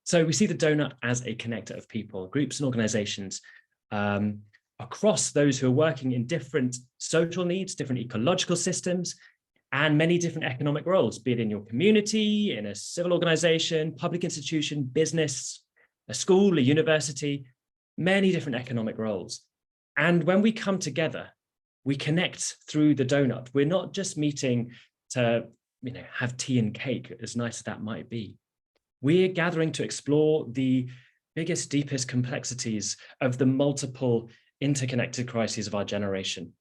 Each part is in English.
So we see the Doughnut as a connector of people, groups and organizations across those who are working in different social needs, different ecological systems, and many different economic roles, be it in your community, in a civil organization, public institution, business, a school, a university, many different economic roles. And when we come together, we connect through the Doughnut. We're not just meeting to have tea and cake, as nice as that might be. We're gathering to explore the biggest, deepest complexities of the multiple interconnected crises of our generation.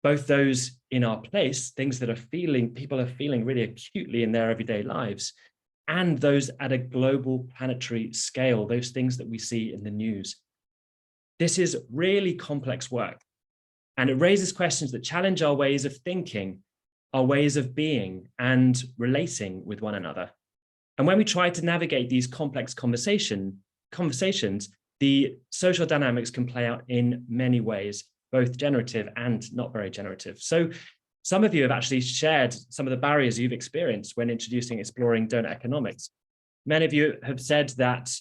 Both those in our place, things that people are feeling really acutely in their everyday lives, and those at a global planetary scale, those things that we see in the news. This is really complex work, and it raises questions that challenge our ways of thinking, our ways of being and relating with one another. And when we try to navigate these complex conversations, the social dynamics can play out in many ways, both generative and not very generative. So some of you have actually shared some of the barriers you've experienced when exploring Doughnut Economics. Many of you have said that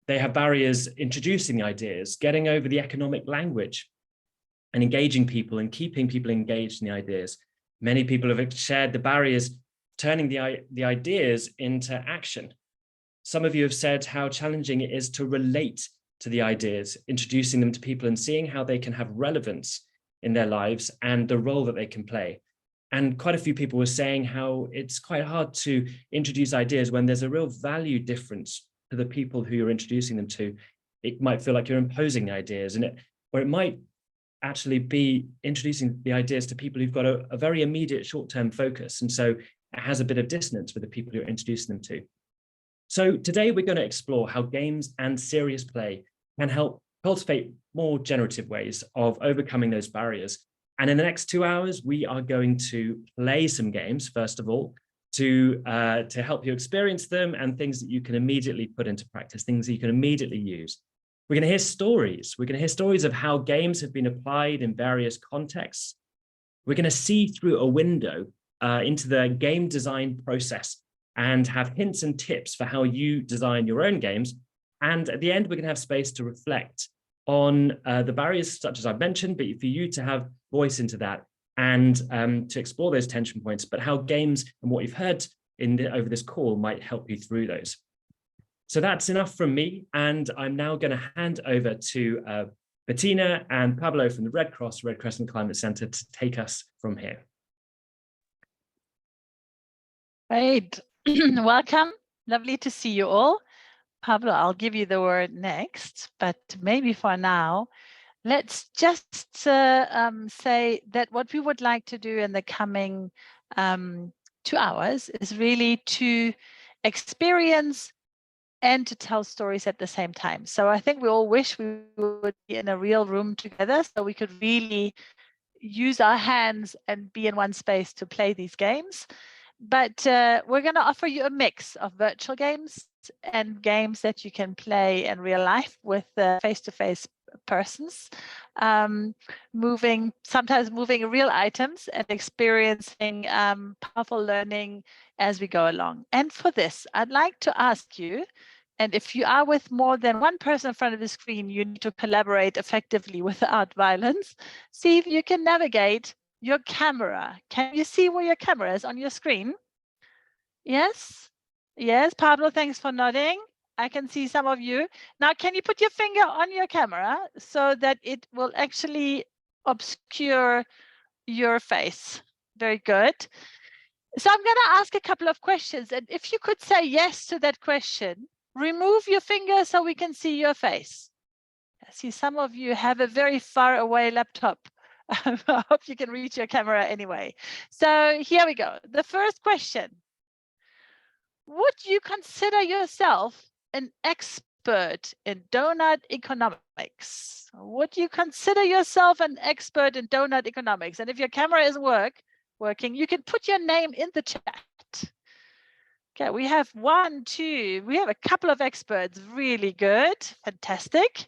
they have barriers introducing the ideas, getting over the economic language, and engaging people and keeping people engaged in the ideas. Many people have shared the barriers turning the ideas into action. Some of you have said how challenging it is to relate to the ideas, introducing them to people and seeing how they can have relevance in their lives and the role that they can play. And quite a few people were saying how it's quite hard to introduce ideas when there's a real value difference to the people who you're introducing them to. It might feel like you're imposing the ideas, or it might actually be introducing the ideas to people who've got a very immediate short-term focus. And so it has a bit of dissonance with the people you're introducing them to. So today we're going to explore how games and serious play can help cultivate more generative ways of overcoming those barriers. And in the next 2 hours, we are going to play some games, first of all, to help you experience them and things that you can immediately put into practice, things that you can immediately use. We're going to hear stories. We're going to hear stories of how games have been applied in various contexts. We're going to see through a window into the game design process and have hints and tips for how you design your own games. And at the end, we're going to have space to reflect on the barriers, such as I've mentioned, but for you to have voice into that and to explore those tension points, but how games and what you've heard over this call might help you through those. So that's enough from me. And I'm now going to hand over to Bettina and Pablo from the Red Crescent Climate Center to take us from here. Great. Welcome. Lovely to see you all. Pablo, I'll give you the word next, but maybe for now, let's just say that what we would like to do in the coming 2 hours is really to experience and to tell stories at the same time. So I think we all wish we would be in a real room together so we could really use our hands and be in one space to play these games. But we're going to offer you a mix of virtual games and games that you can play in real life with face-to-face persons, sometimes moving real items and experiencing powerful learning as we go along. And for this, I'd like to ask you, and if you are with more than one person in front of the screen, you need to collaborate effectively without violence. See if you can navigate your camera. Can you see where your camera is on your screen? Yes? Yes, Pablo, thanks for nodding. I can see some of you. Now, can you put your finger on your camera so that it will actually obscure your face? Very good. So I'm going to ask a couple of questions. And if you could say yes to that question, remove your finger so we can see your face. I see some of you have a very far away laptop. I hope you can reach your camera anyway. So here we go. The first question. Would you consider yourself an expert in Doughnut Economics? Would you consider yourself an expert in Doughnut Economics? And if your camera isn't working, you can put your name in the chat. Okay, we have we have a couple of experts. Really good, fantastic.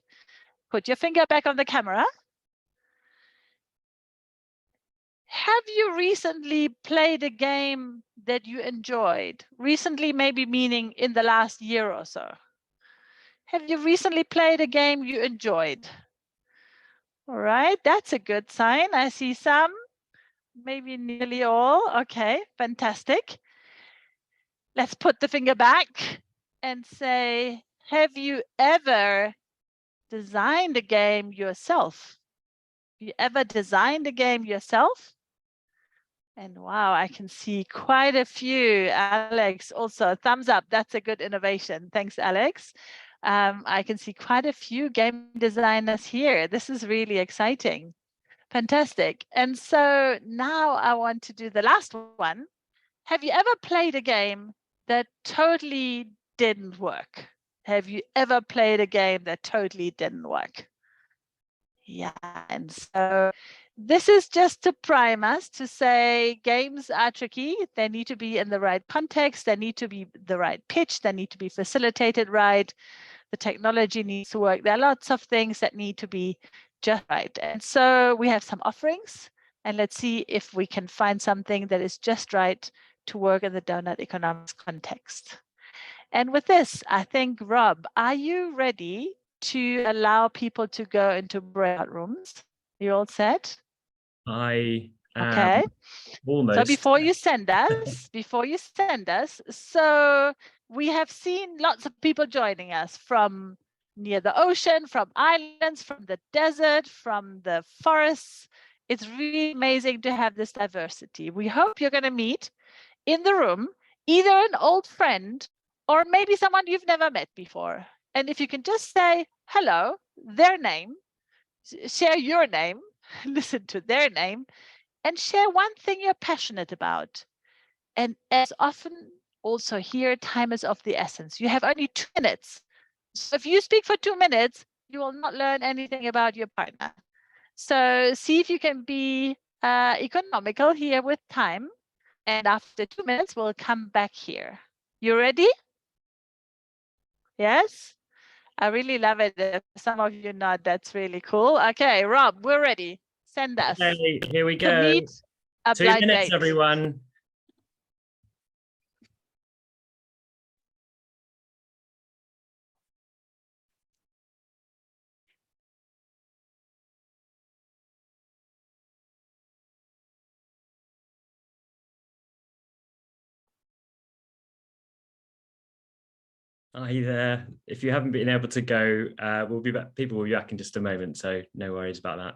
Put your finger back on the camera. have you recently played a game that you enjoyed? Recently, maybe meaning in the last year or so. Have you recently played a game you enjoyed? All right, that's a good sign. I see some, maybe nearly all. Okay, fantastic. Let's put the finger back and say, have you ever designed a game yourself? Have you ever designed a game yourself? And wow, I can see quite a few. Alex, also thumbs up. That's a good innovation. Thanks, Alex. I can see quite a few game designers here. This is really exciting. Fantastic. And so now I want to do the last one. Have you ever played a game that totally didn't work? Have you ever played a game that totally didn't work? Yeah, and so this is just to prime us to say games are tricky. They need to be in the right context. They need to be the right pitch. They need to be facilitated right. The technology needs to work. There are lots of things that need to be just right. And so we have some offerings, and let's see if we can find something that is just right to work in the Doughnut Economics context. And with this, I think, Rob, are you ready to allow people to go into breakout rooms? You all set? I am Okay. almost. So before you send us, so we have seen lots of people joining us from near the ocean, from islands, from the desert, from the forests. It's really amazing to have this diversity. We hope you're going to meet in the room either an old friend or maybe someone you've never met before. And if you can just say hello, their name, share your name, listen to their name, and share one thing you're passionate about. And as often also here, time is of the essence. You have only 2 minutes. So if you speak for 2 minutes, you will not learn anything about your partner. So see if you can be economical here with time. And after 2 minutes, we'll come back here. You ready? Yes? I really love it. If some of you nod, that's really cool. Okay, Rob, we're ready. Send us. Okay, here we To go. meet a 2 blind minutes, date. everyone. Are you there? If you haven't been able to go, we'll be back. People will be back in just a moment, so no worries about that.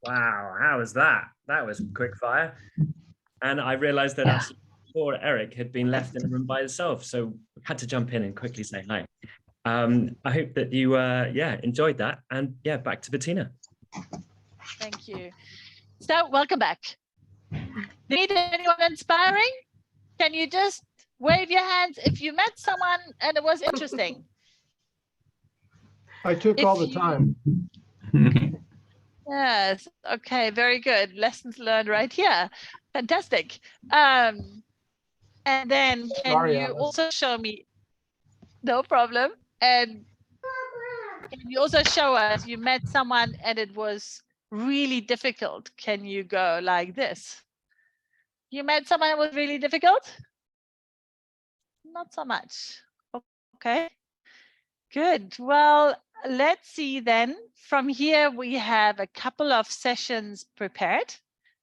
Wow, how was that? That was quick fire. And I realized that actually poor Eric had been left in a room by himself, so I had to jump in and quickly say hi. I hope that you enjoyed that, and yeah, back to Bettina. Thank you. So welcome back. Need anyone inspiring? Can you just wave your hands if you met someone and it was interesting? I took all the time. Yes. Okay. Very good. Lessons learned right here. Fantastic. And then can you also show me? No problem. And can you also show us you met someone and it was really difficult? Can you go like this? You met someone that was really difficult? Not so much. Okay. Good. Well, let's see then. From here, we have a couple of sessions prepared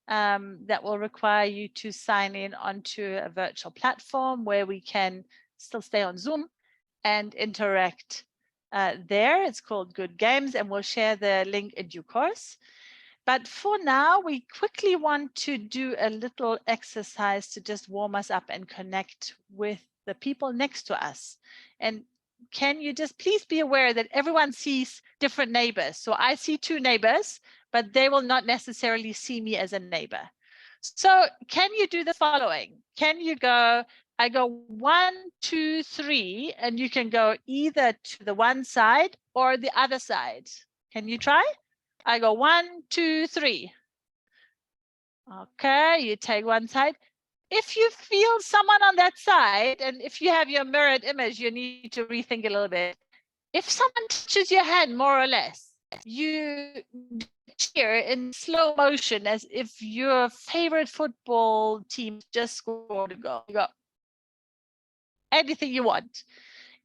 that will require you to sign in onto a virtual platform where we can still stay on Zoom and interact there. It's called Good Games, and we'll share the link in due course. But for now, we quickly want to do a little exercise to just warm us up and connect with the people next to us. And can you just please be aware that everyone sees different neighbors. So I see two neighbors, but they will not necessarily see me as a neighbor. So can you do the following? Can you go, I go 1, 2, 3, and you can go either to the one side or the other side. Can you try? I go 1, 2, 3. Okay, you take one side. If you feel someone on that side, and if you have your mirrored image, you need to rethink a little bit. If someone touches your hand, more or less, you cheer in slow motion as if your favorite football team just scored a goal. You go, anything you want.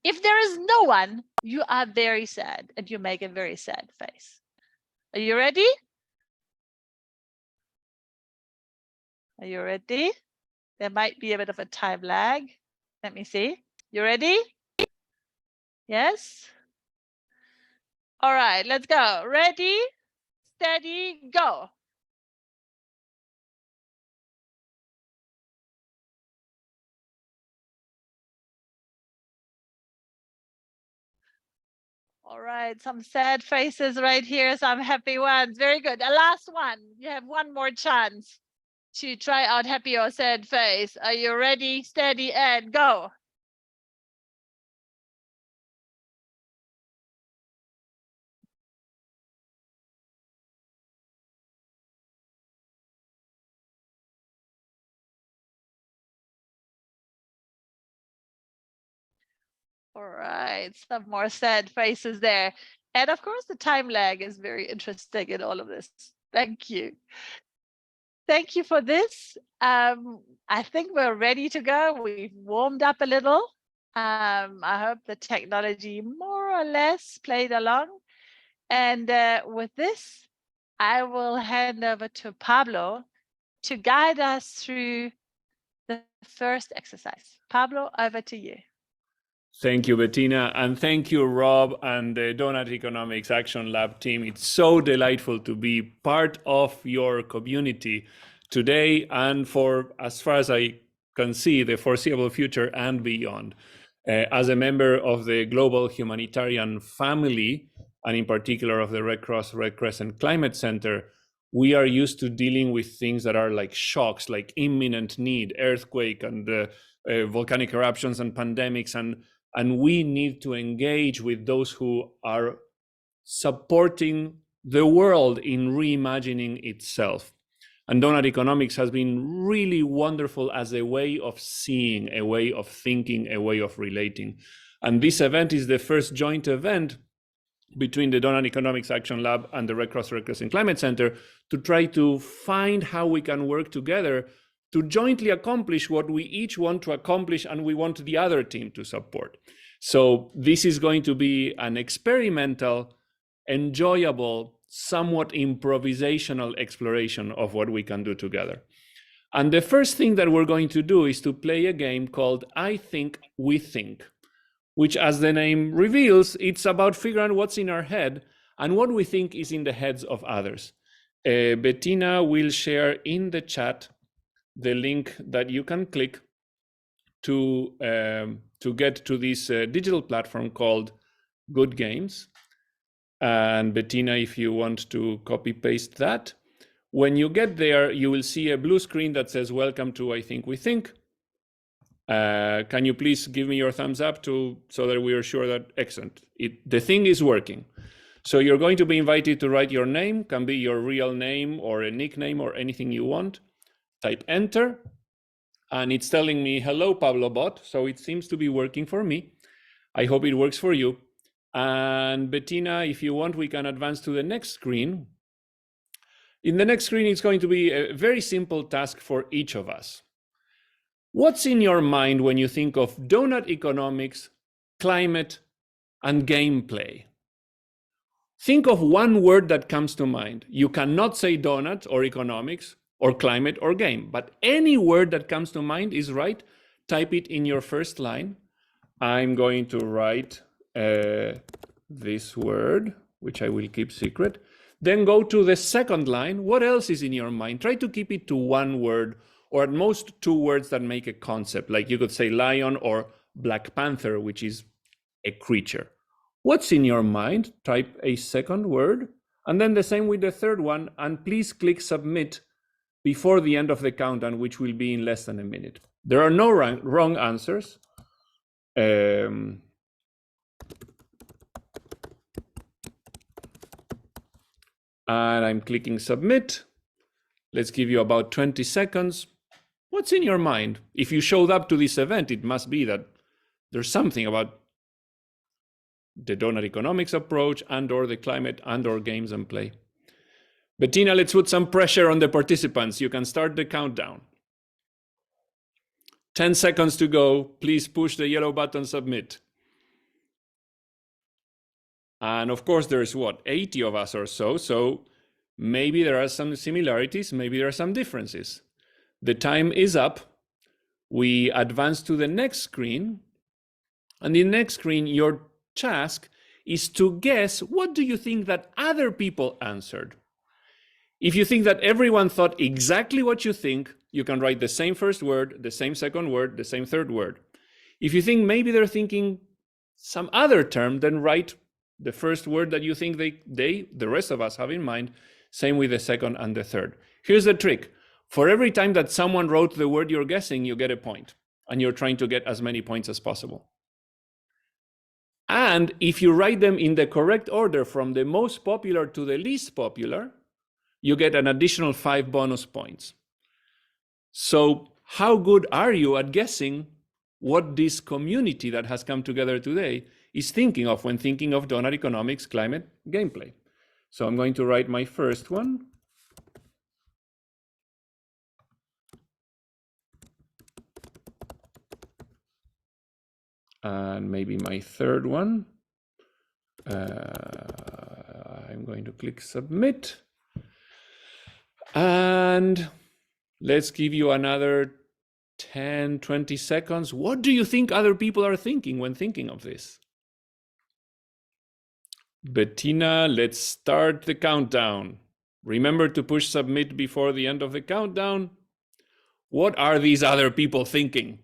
If there is no one, you are very sad and you make a very sad face. Are you ready? Are you ready? There might be a bit of a time lag. Let me see. You ready? Yes? All right, let's go. Ready, steady, go. All right, some sad faces right here, some happy ones. Very good. A last one. You have one more chance to try out happy or sad face. Are you ready, steady, and go? All right, some more sad faces there. And of course, the time lag is very interesting in all of this. Thank you. Thank you for this. I think we're ready to go. We've warmed up a little. I hope the technology more or less played along. And with this, I will hand over to Pablo to guide us through the first exercise. Pablo, over to you. Thank you, Bettina, and thank you, Rob, and the Doughnut Economics Action Lab team. It's so delightful to be part of your community today and for, as far as I can see, the foreseeable future and beyond. As a member of the global humanitarian family, and in particular of the Red Cross, Red Crescent Climate Center, we are used to dealing with things that are like shocks, like imminent need, earthquake and volcanic eruptions and pandemics, and we need to engage with those who are supporting the world in reimagining itself. And Doughnut Economics has been really wonderful as a way of seeing, a way of thinking, a way of relating. And this event is the first joint event between the Doughnut Economics Action Lab and the Red Cross Red Crescent Climate Center to try to find how we can work together to jointly accomplish what we each want to accomplish and we want the other team to support. So this is going to be an experimental, enjoyable, somewhat improvisational exploration of what we can do together. And the first thing that we're going to do is to play a game called I Think, We Think, which, as the name reveals, it's about figuring out what's in our head and what we think is in the heads of others. Bettina will share in the chat the link that you can click to get to this digital platform called Good Games. And Bettina, if you want to copy paste that, when you get there, you will see a blue screen that says, welcome to I Think We Think. Can you please give me your thumbs up so that we are sure that, excellent. The thing is working. So you're going to be invited to write your name, can be your real name or a nickname or anything you want. Type enter, and it's telling me, hello, Pablo bot. So it seems to be working for me. I hope it works for you. And Bettina, if you want, we can advance to the next screen. In the next screen, it's going to be a very simple task for each of us. What's in your mind when you think of Doughnut Economics, climate, and gameplay? Think of one word that comes to mind. You cannot say donut or economics or climate or game, but any word that comes to mind is right. Type it in your first line. I'm going to write this word, which I will keep secret. Then go to the second line. What else is in your mind? Try to keep it to one word, or at most two words that make a concept. Like you could say lion or Black Panther, which is a creature. What's in your mind? Type a second word, and then the same with the third one, and please click submit before the end of the countdown, which will be in less than a minute. There are no wrong answers. And I'm clicking submit. Let's give you about 20 seconds. What's in your mind? If you showed up to this event, it must be that there's something about the Doughnut Economics approach and or the climate and or games and play. Bettina, let's put some pressure on the participants. You can start the countdown. 10 seconds to go. Please push the yellow button, submit. And of course, there's 80 of us or so. So maybe there are some similarities, maybe there are some differences. The time is up. We advance to the next screen. And in the next screen, your task is to guess, what do you think that other people answered? If you think that everyone thought exactly what you think, you can write the same first word, the same second word, the same third word. If you think maybe they're thinking some other term, then write the first word that you think the rest of us have in mind, same with the second and the third. Here's the trick. For every time that someone wrote the word you're guessing, you get a point, and you're trying to get as many points as possible. And if you write them in the correct order from the most popular to the least popular, you get an additional 5 bonus points. So how good are you at guessing what this community that has come together today is thinking of when thinking of Doughnut Economics, climate, gameplay? So I'm going to write my first one. And maybe my third one. I'm going to click submit. And let's give you another 10, 20 seconds. What do you think other people are thinking when thinking of this? Bettina, let's start the countdown. Remember to push submit before the end of the countdown. What are these other people thinking?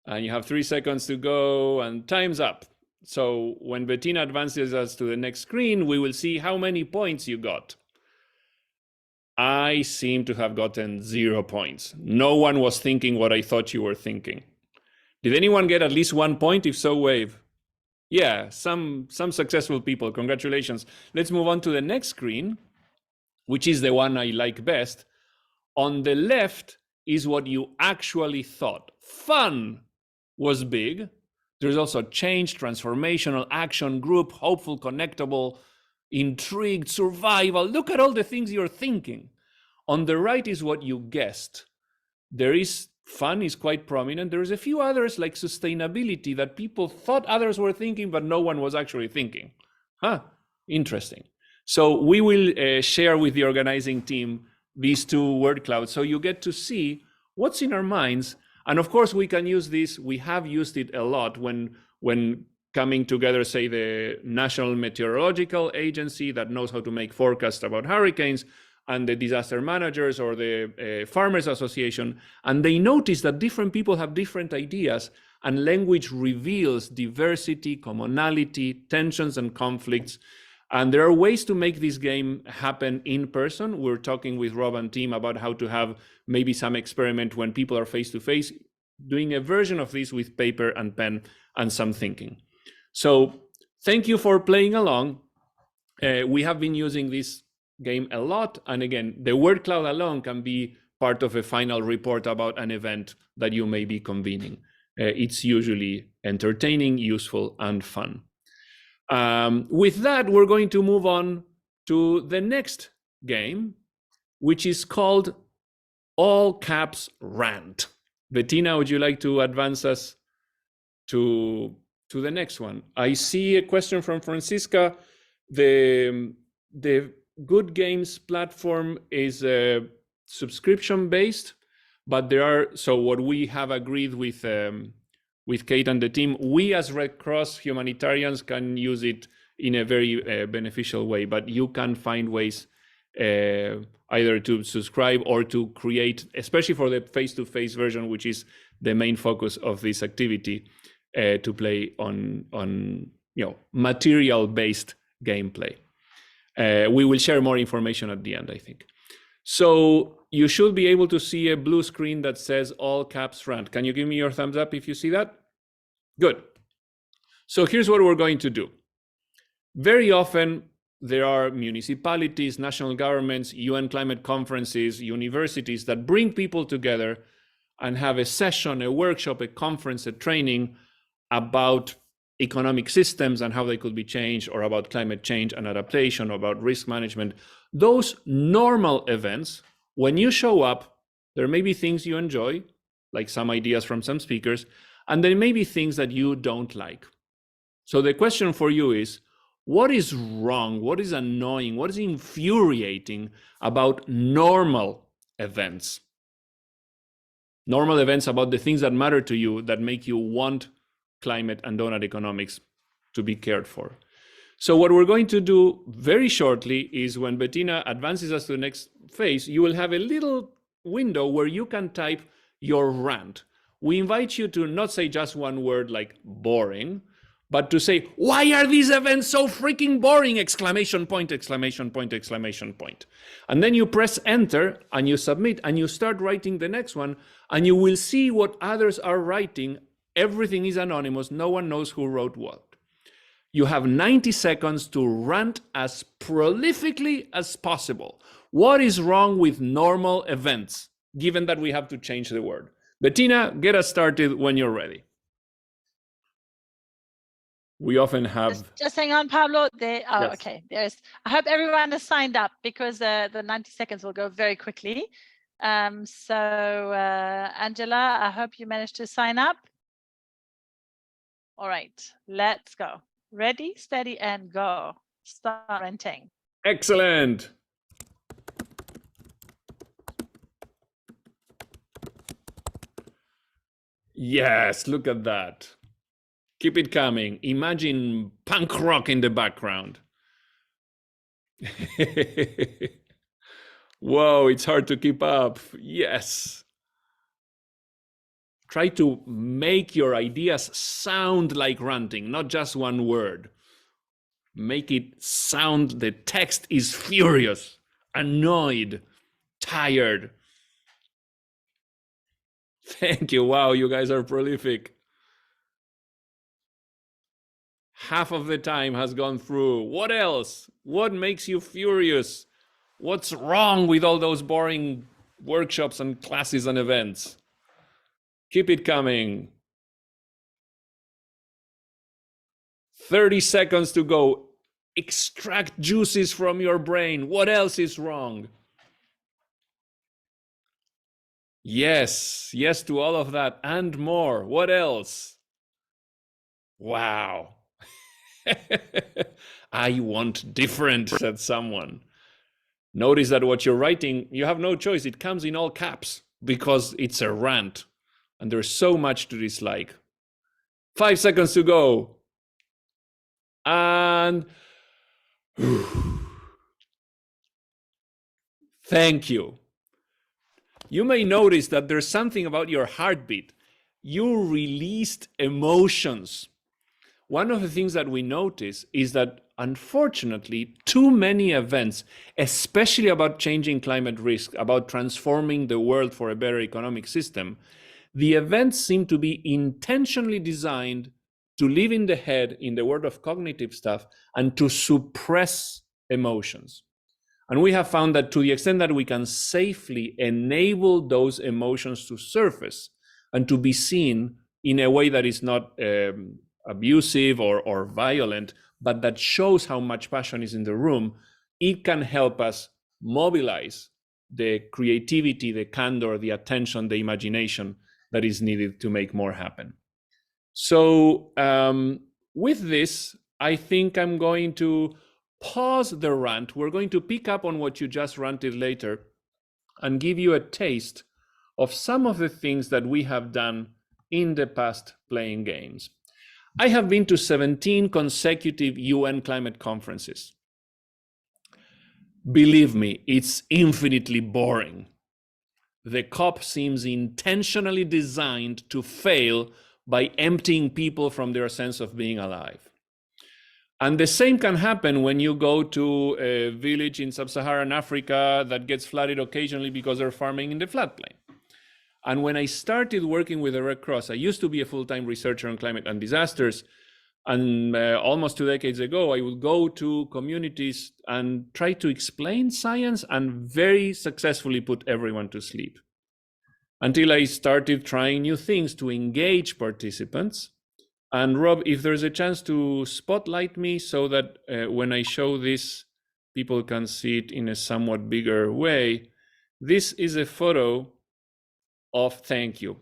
And you have 3 seconds to go, and time's up. So when Bettina advances us to the next screen, we will see how many points you got. I seem to have gotten 0 points. No one was thinking what I thought you were thinking. Did anyone get at least 1 point? If so, wave. Yeah, some successful people. Congratulations. Let's move on to the next screen, which is the one I like best. On the left is what you actually thought. Fun was big. There's also change, transformational, action, group, hopeful, connectable, intrigued, survival. Look at all the things you're thinking. On the right is what you guessed. There is fun is quite prominent. There's a few others like sustainability that people thought others were thinking, but no one was actually thinking. Interesting. So we will share with the organizing team these 2 word clouds, so you get to see what's in our minds. And of course, we can use this. We have used it a lot when coming together, say, the National Meteorological Agency that knows how to make forecasts about hurricanes, and the disaster managers or the Farmers Association. And they notice that different people have different ideas, and language reveals diversity, commonality, tensions, and conflicts. And there are ways to make this game happen in person. We're talking with Rob and team about how to have maybe some experiment when people are face to face, doing a version of this with paper and pen and some thinking. So thank you for playing along. We have been using this game a lot. And again, the word cloud alone can be part of a final report about an event that you may be convening. It's usually entertaining, useful, and fun. With that, we're going to move on to the next game, which is called All Caps Rant. Bettina, would you like to advance us to the next one? I see a question from Francisca. The Good Games platform is subscription-based, but so what we have agreed with Kate and the team, we as Red Cross humanitarians can use it in a very beneficial way, but you can find ways either to subscribe or to create, especially for the face-to-face version, which is the main focus of this activity, to play on material-based gameplay. We will share more information at the end, I think. So you should be able to see a blue screen that says All Caps Rant. Can you give me your thumbs up if you see that? Good. So here's what we're going to do. Very often, there are municipalities, national governments, UN climate conferences, universities that bring people together and have a session, a workshop, a conference, a training about economic systems and how they could be changed, or about climate change and adaptation, or about risk management. Those normal events, when you show up, there may be things you enjoy, like some ideas from some speakers, and there may be things that you don't like. So the question for you is, what is wrong? What is annoying? What is infuriating about normal events? Normal events about the things that matter to you, that make you want climate and Doughnut Economics to be cared for. So what we're going to do very shortly is, when Bettina advances us to the next phase, you will have a little window where you can type your rant. We invite you to not say just one word like boring, but to say, why are these events so freaking boring? Exclamation point, exclamation point, exclamation point. And then you press enter and you submit and you start writing the next one, and you will see what others are writing. Everything is anonymous. No one knows who wrote what. You have 90 seconds to rant as prolifically as possible. What is wrong with normal events, given that we have to change the word? Bettina, get us started when you're ready. We often have... Just hang on, Pablo. Yes. Okay. I hope everyone has signed up, because the 90 seconds will go very quickly. Angela, I hope you managed to sign up. All right, let's go. Ready, steady, and go. Start ranting. Excellent. Yes, look at that. Keep it coming. Imagine punk rock in the background. Whoa, it's hard to keep up. Yes. Try to make your ideas sound like ranting, not just one word. Make it sound, the text is furious, annoyed, tired. Thank you. Wow, you guys are prolific. Half of the time has gone through. What else? What makes you furious? What's wrong with all those boring workshops and classes and events? Keep it coming. 30 seconds to go. Extract juices from your brain. What else is wrong? Yes, yes to all of that and more. What else? Wow. I want different, said someone. Notice that what you're writing, you have no choice. It comes in all caps because it's a rant. And there's so much to dislike. 5 seconds to go. And thank you. You may notice that there's something about your heartbeat. You released emotions. One of the things that we notice is that unfortunately, too many events, especially about changing climate risk, about transforming the world for a better economic system, the events seem to be intentionally designed to live in the head, in the world of cognitive stuff, and to suppress emotions. And we have found that to the extent that we can safely enable those emotions to surface and to be seen in a way that is not abusive or violent, but that shows how much passion is in the room, it can help us mobilize the creativity, the candor, the attention, the imagination that is needed to make more happen. So with this, I think I'm going to pause the rant. We're going to pick up on what you just ranted later and give you a taste of some of the things that we have done in the past playing games. I have been to 17 consecutive UN climate conferences. Believe me, it's infinitely boring. The COP seems intentionally designed to fail by emptying people from their sense of being alive. And the same can happen when you go to a village in sub-Saharan Africa that gets flooded occasionally because they're farming in the floodplain. And when I started working with the Red Cross, I used to be a full-time researcher on climate and disasters. And almost 2 decades ago, I would go to communities and try to explain science and very successfully put everyone to sleep. Until I started trying new things to engage participants. And Rob, if there's a chance to spotlight me so that when I show this, people can see it in a somewhat bigger way. This is a photo of, thank you,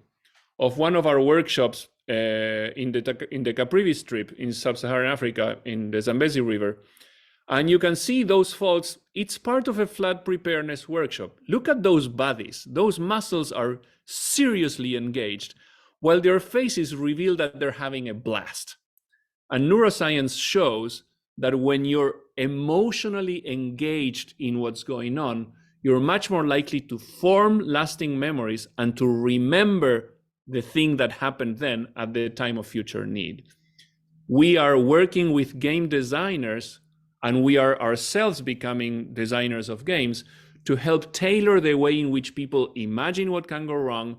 of one of our workshops in the Caprivi Strip in sub-Saharan Africa in the Zambezi River. And you can see those folks, it's part of a flood preparedness workshop. Look at those bodies. Those muscles are seriously engaged, while their faces reveal that they're having a blast. And neuroscience shows that when you're emotionally engaged in what's going on, you're much more likely to form lasting memories and to remember the thing that happened then at the time of future need. We are working with game designers, and we are ourselves becoming designers of games to help tailor the way in which people imagine what can go wrong,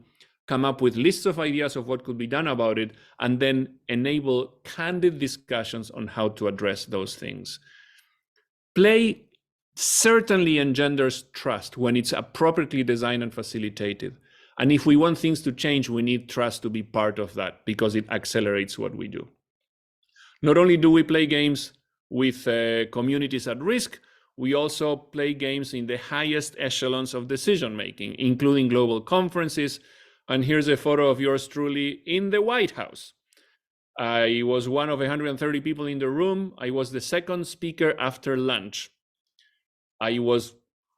come up with lists of ideas of what could be done about it, and then enable candid discussions on how to address those things. Play certainly engenders trust when it's appropriately designed and facilitated. And if we want things to change, we need trust to be part of that because it accelerates what we do. Not only do we play games with communities at risk, we also play games in the highest echelons of decision making, including global conferences. And here's a photo of yours truly in the White House. I was one of 130 people in the room. I was the second speaker after lunch. I was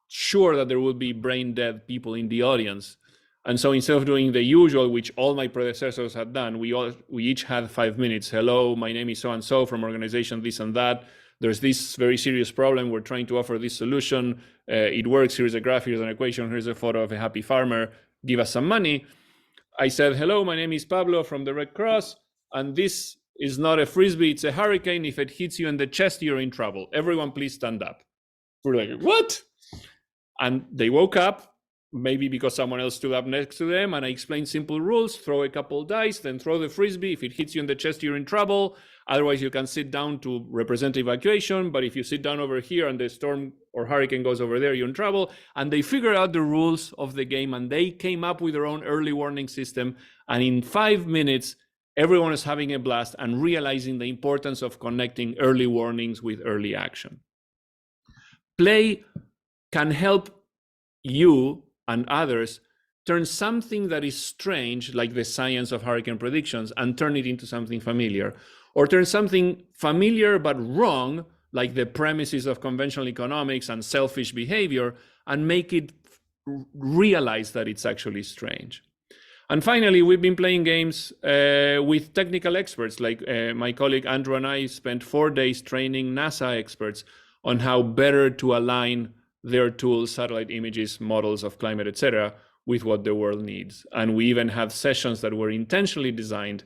sure that there would be brain dead people in the audience. And so instead of doing the usual, which all my predecessors had done, we each had 5 minutes. Hello, my name is so-and-so from organization this and that. There's this very serious problem. We're trying to offer this solution. It works. Here's a graph, here's an equation, here's a photo of a happy farmer. Give us some money. I said, hello, my name is Pablo from the Red Cross. And this is not a Frisbee, it's a hurricane. If it hits you in the chest, you're in trouble. Everyone please stand up. We're like, what? And they woke up. Maybe because someone else stood up next to them, and I explained simple rules: throw a couple dice, then throw the Frisbee. If it hits you in the chest, you're in trouble. Otherwise, you can sit down to represent evacuation. But if you sit down over here and the storm or hurricane goes over there, you're in trouble. And they figured out the rules of the game, and they came up with their own early warning system. And in 5 minutes, everyone is having a blast and realizing the importance of connecting early warnings with early action. Play can help you and others turn something that is strange, like the science of hurricane predictions, and turn it into something familiar, or turn something familiar but wrong, like the premises of conventional economics and selfish behavior, and make it realize that it's actually strange. And finally, we've been playing games with technical experts, like my colleague Andrew and I spent 4 days training NASA experts on how better to align their tools, satellite images, models of climate, etc., with what the world needs. And we even had sessions that were intentionally designed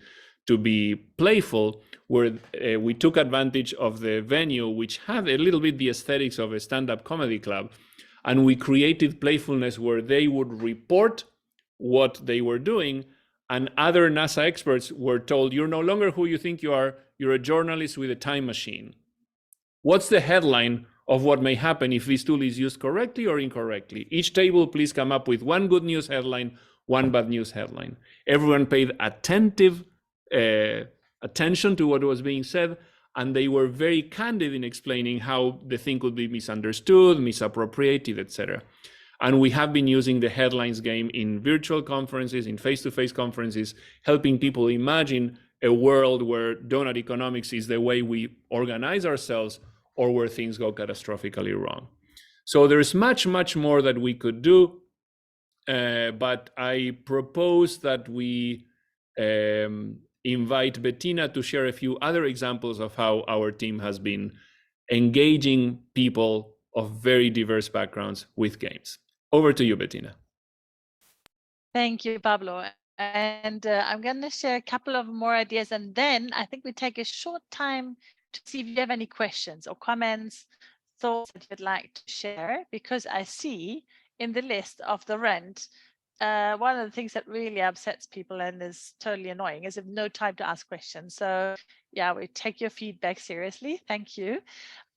to be playful, where we took advantage of the venue, which had a little bit the aesthetics of a stand-up comedy club, and we created playfulness where they would report what they were doing, and other NASA experts were told, you're no longer who you think you are, you're a journalist with a time machine. What's the headline of what may happen if this tool is used correctly or incorrectly? Each table, please come up with one good news headline, one bad news headline. Everyone paid attention to what was being said, and they were very candid in explaining how the thing could be misunderstood, misappropriated, etc. And we have been using the headlines game in virtual conferences, in face-to-face conferences, helping people imagine a world where Doughnut Economics is the way we organize ourselves, or where things go catastrophically wrong. So there's much, much more that we could do, but I propose that we invite Bettina to share a few other examples of how our team has been engaging people of very diverse backgrounds with games. Over to you, Bettina. Thank you, Pablo. And I'm going to share a couple of more ideas, and then I think we take a short time to see if you have any questions or comments, thoughts that you'd like to share, because I see in the list of the rant, one of the things that really upsets people and is totally annoying is if no time to ask questions. So yeah, we take your feedback seriously. Thank you.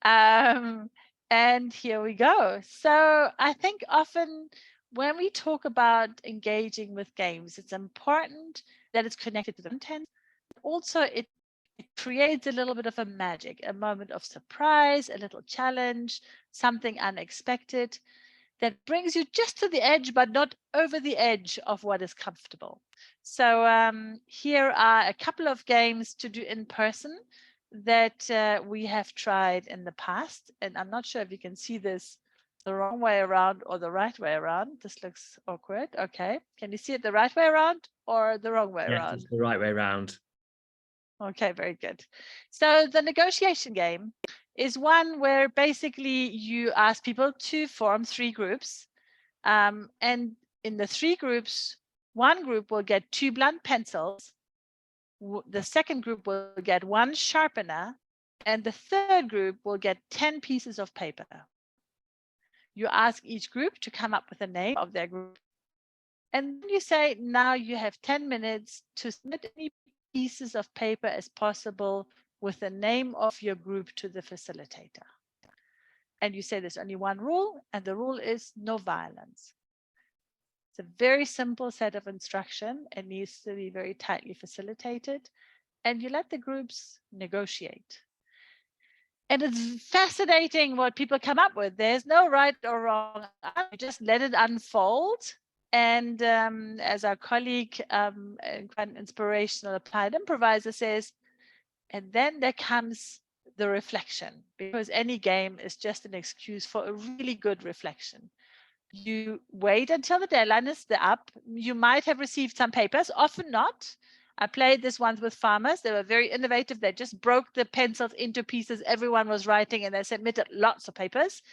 And here we go. So I think often when we talk about engaging with games, it's important that it's connected to the content. Also, it creates a little bit of a magic, a moment of surprise, a little challenge, something unexpected that brings you just to the edge, but not over the edge of what is comfortable. So here are a couple of games to do in person that we have tried in the past. And I'm not sure if you can see this the wrong way around or the right way around. This looks awkward. Okay. Can you see it the right way around or the wrong way around? Yes, it's the right way around. Okay, very good. So the negotiation game is one where basically you ask people to form 3 groups. And in the 3 groups, one group will get 2 blunt pencils. The second group will get 1 sharpener. And the third group will get 10 pieces of paper. You ask each group to come up with a name of their group. And you say, now you have 10 minutes to submit any pieces of paper as possible with the name of your group to the facilitator. And you say there's only one rule, and the rule is no violence. It's a very simple set of instruction. It needs to be very tightly facilitated, and you let the groups negotiate. And it's fascinating what people come up with. There's no right or wrong. You just let it unfold. And as our colleague and quite an inspirational applied improviser says, and then there comes the reflection, because any game is just an excuse for a really good reflection. You wait until the deadline is up. You might have received some papers, often not. I played this once with farmers. They were very innovative. They just broke the pencils into pieces. Everyone was writing and they submitted lots of papers.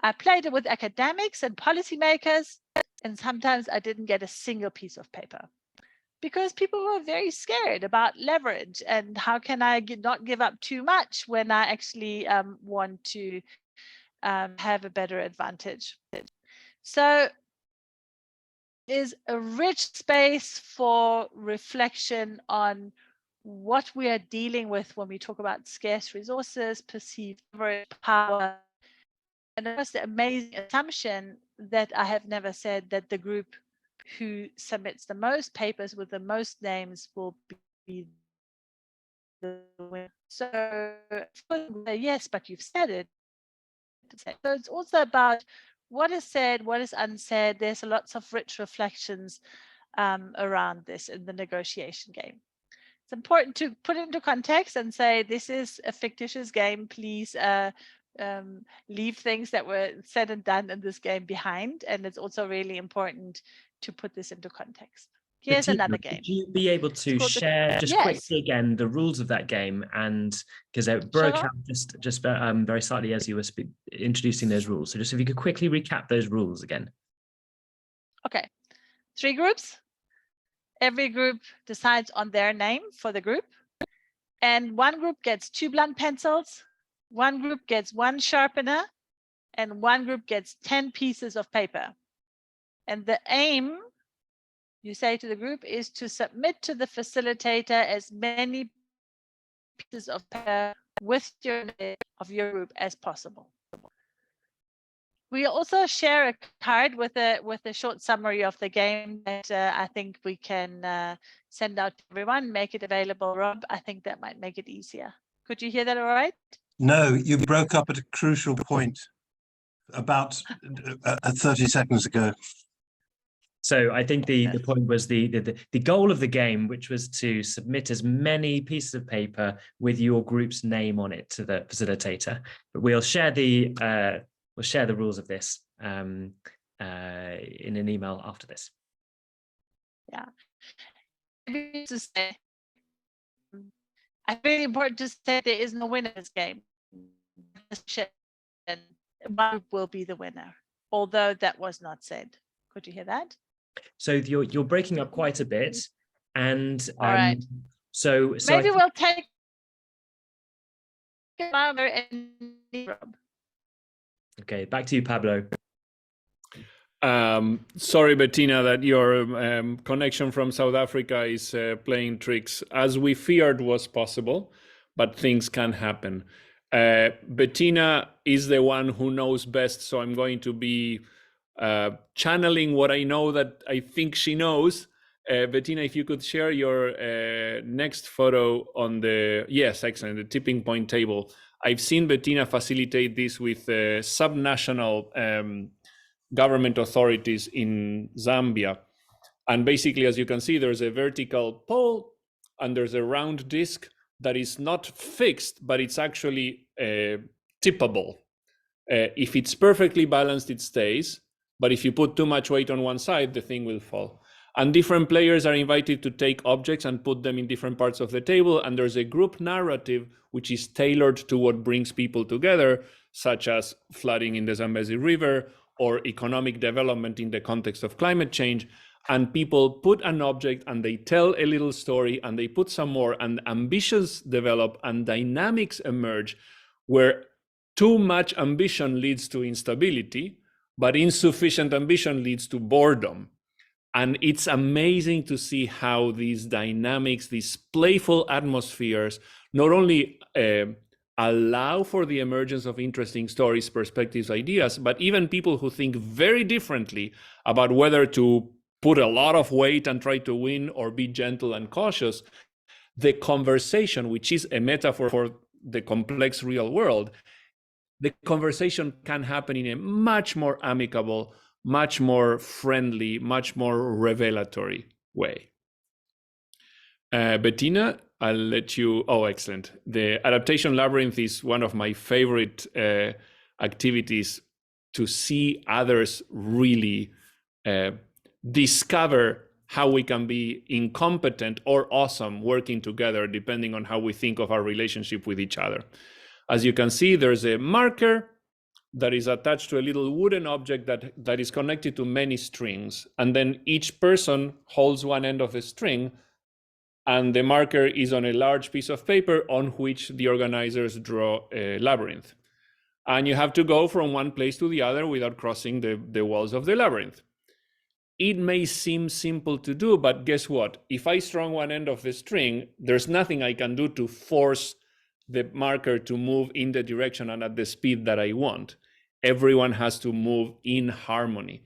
I played it with academics and policymakers, and sometimes I didn't get a single piece of paper because people were very scared about leverage and how can I not give up too much when I actually want to have a better advantage. So is a rich space for reflection on what we are dealing with when we talk about scarce resources, perceived power. And it was the amazing assumption that I have never said that the group who submits the most papers with the most names will be the winner. So yes, but you've said it. So it's also about what is said, what is unsaid. There's lots of rich reflections around this in the negotiation game. It's important to put it into context and say, this is a fictitious game. Please leave things that were said and done in this game behind. And it's also really important to put this into context. Here's another game. Would you be able to share just quickly again the rules of that game? And because it broke out just very slightly as you were introducing those rules. So just if you could quickly recap those rules again. Okay, 3 groups. Every group decides on their name for the group. And one group gets 2 blunt pencils, one group gets 1 sharpener, and one group gets 10 pieces of paper. And the aim, you say to the group, is to submit to the facilitator as many pieces of paper with your name of your group as possible. We also share a card with a short summary of the game that I think we can send out to everyone, make it available. Rob, I think that might make it easier. Could you hear that all right? No, you broke up at a crucial point about 30 seconds ago. So I think the point was the goal of the game, which was to submit as many pieces of paper with your group's name on it to the facilitator. But we'll share the rules of this in an email after this. Yeah. To say, I think it's important to say there is no winner in this game. One group will be the winner, although that was not said. Could you hear that? So you're breaking up quite a bit, and all right. So maybe we'll take Pablo and Rob. Okay, back to you, Pablo. Sorry, Bettina, that your connection from South Africa is playing tricks, as we feared was possible, but things can happen. Bettina is the one who knows best, so I'm going to be channeling what I know that I think she knows. Bettina, if you could share your next photo on the, yes, excellent, the tipping point table. I've seen Bettina facilitate this with subnational government authorities in Zambia. And basically, as you can see, there's a vertical pole and there's a round disc that is not fixed, but it's actually tippable. If it's perfectly balanced, it stays. But if you put too much weight on one side, the thing will fall. And different players are invited to take objects and put them in different parts of the table. And there's a group narrative, which is tailored to what brings people together, such as flooding in the Zambezi River or economic development in the context of climate change. And people put an object and they tell a little story and they put some more, and ambitions develop and dynamics emerge where too much ambition leads to instability, but insufficient ambition leads to boredom. And it's amazing to see how these dynamics, these playful atmospheres, not only allow for the emergence of interesting stories, perspectives, ideas, but even people who think very differently about whether to put a lot of weight and try to win or be gentle and cautious. The conversation, which is a metaphor for the complex real world, the conversation can happen in a much more amicable, much more friendly, much more revelatory way. Bettina, I'll let you, oh, excellent. The adaptation labyrinth is one of my favorite activities to see others really discover how we can be incompetent or awesome working together, depending on how we think of our relationship with each other. As you can see, there's a marker that is attached to a little wooden object that is connected to many strings. And then each person holds one end of the string, and the marker is on a large piece of paper on which the organizers draw a labyrinth. And you have to go from one place to the other without crossing the walls of the labyrinth. It may seem simple to do, but guess what? If I strung one end of the string, there's nothing I can do to force the marker to move in the direction and at the speed that I want. Everyone has to move in harmony.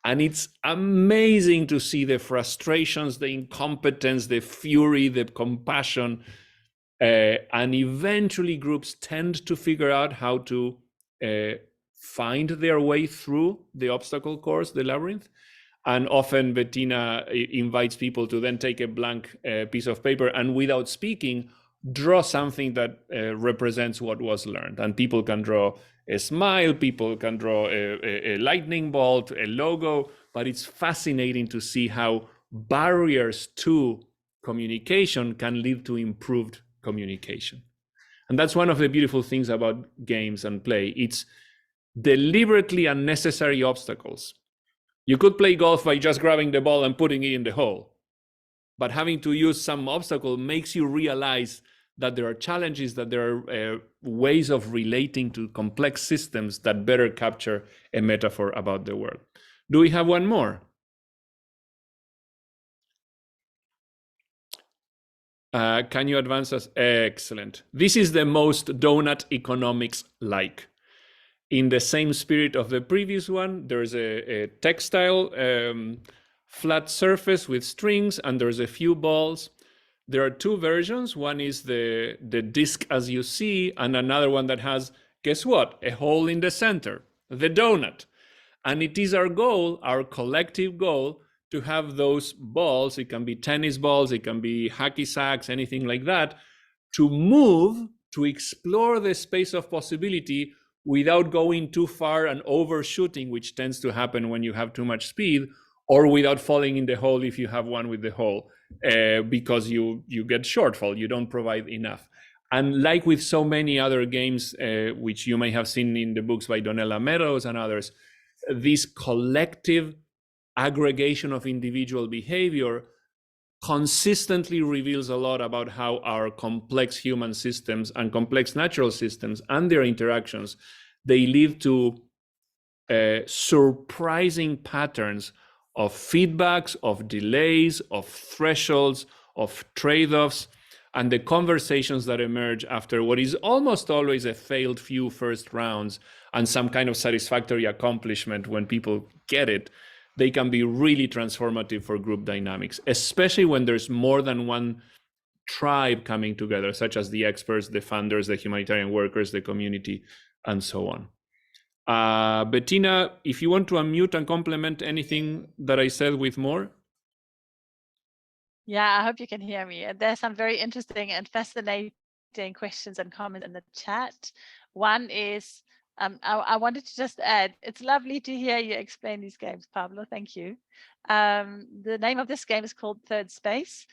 And it's amazing to see the frustrations, the incompetence, the fury, the compassion. And eventually groups tend to figure out how to find their way through the obstacle course, the labyrinth. And often Bettina invites people to then take a blank piece of paper and without speaking, draw something that represents what was learned. And people can draw a smile, people can draw a lightning bolt, a logo, but it's fascinating to see how barriers to communication can lead to improved communication. And that's one of the beautiful things about games and play. It's deliberately unnecessary obstacles. You could play golf by just grabbing the ball and putting it in the hole. but having to use some obstacle makes you realize that there are challenges, that there are ways of relating to complex systems that better capture a metaphor about the world. Do we have one more? Can you advance us? Excellent. This is the most Doughnut Economics like. In the same spirit of the previous one, there's a textile flat surface with strings, and there's a few balls. There are two versions. One is the disc as you see, and another one that has, guess what? A hole in the center, the donut. And it is our goal, our collective goal, to have those balls, it can be tennis balls, it can be hacky sacks, anything like that, to move, to explore the space of possibility without going too far and overshooting, which tends to happen when you have too much speed, or without falling in the hole if you have one with the hole, because you get shortfall, you don't provide enough. And like with so many other games, which you may have seen in the books by Donella Meadows and others, this collective aggregation of individual behavior consistently reveals a lot about how our complex human systems and complex natural systems and their interactions, they lead to surprising patterns of feedbacks, of delays, of thresholds, of trade-offs, and the conversations that emerge after what is almost always a failed few first rounds and some kind of satisfactory accomplishment when people get it, they can be really transformative for group dynamics, especially when there's more than one tribe coming together, such as the experts, the funders, the humanitarian workers, the community, and so on. Bettina, if you want to unmute and complement anything that I said with more. Yeah, I hope you can hear me. There's some very interesting and fascinating questions and comments in the chat. One is, I wanted to just add, it's lovely to hear you explain these games, Pablo. Thank you. The name of this game is called Third Space.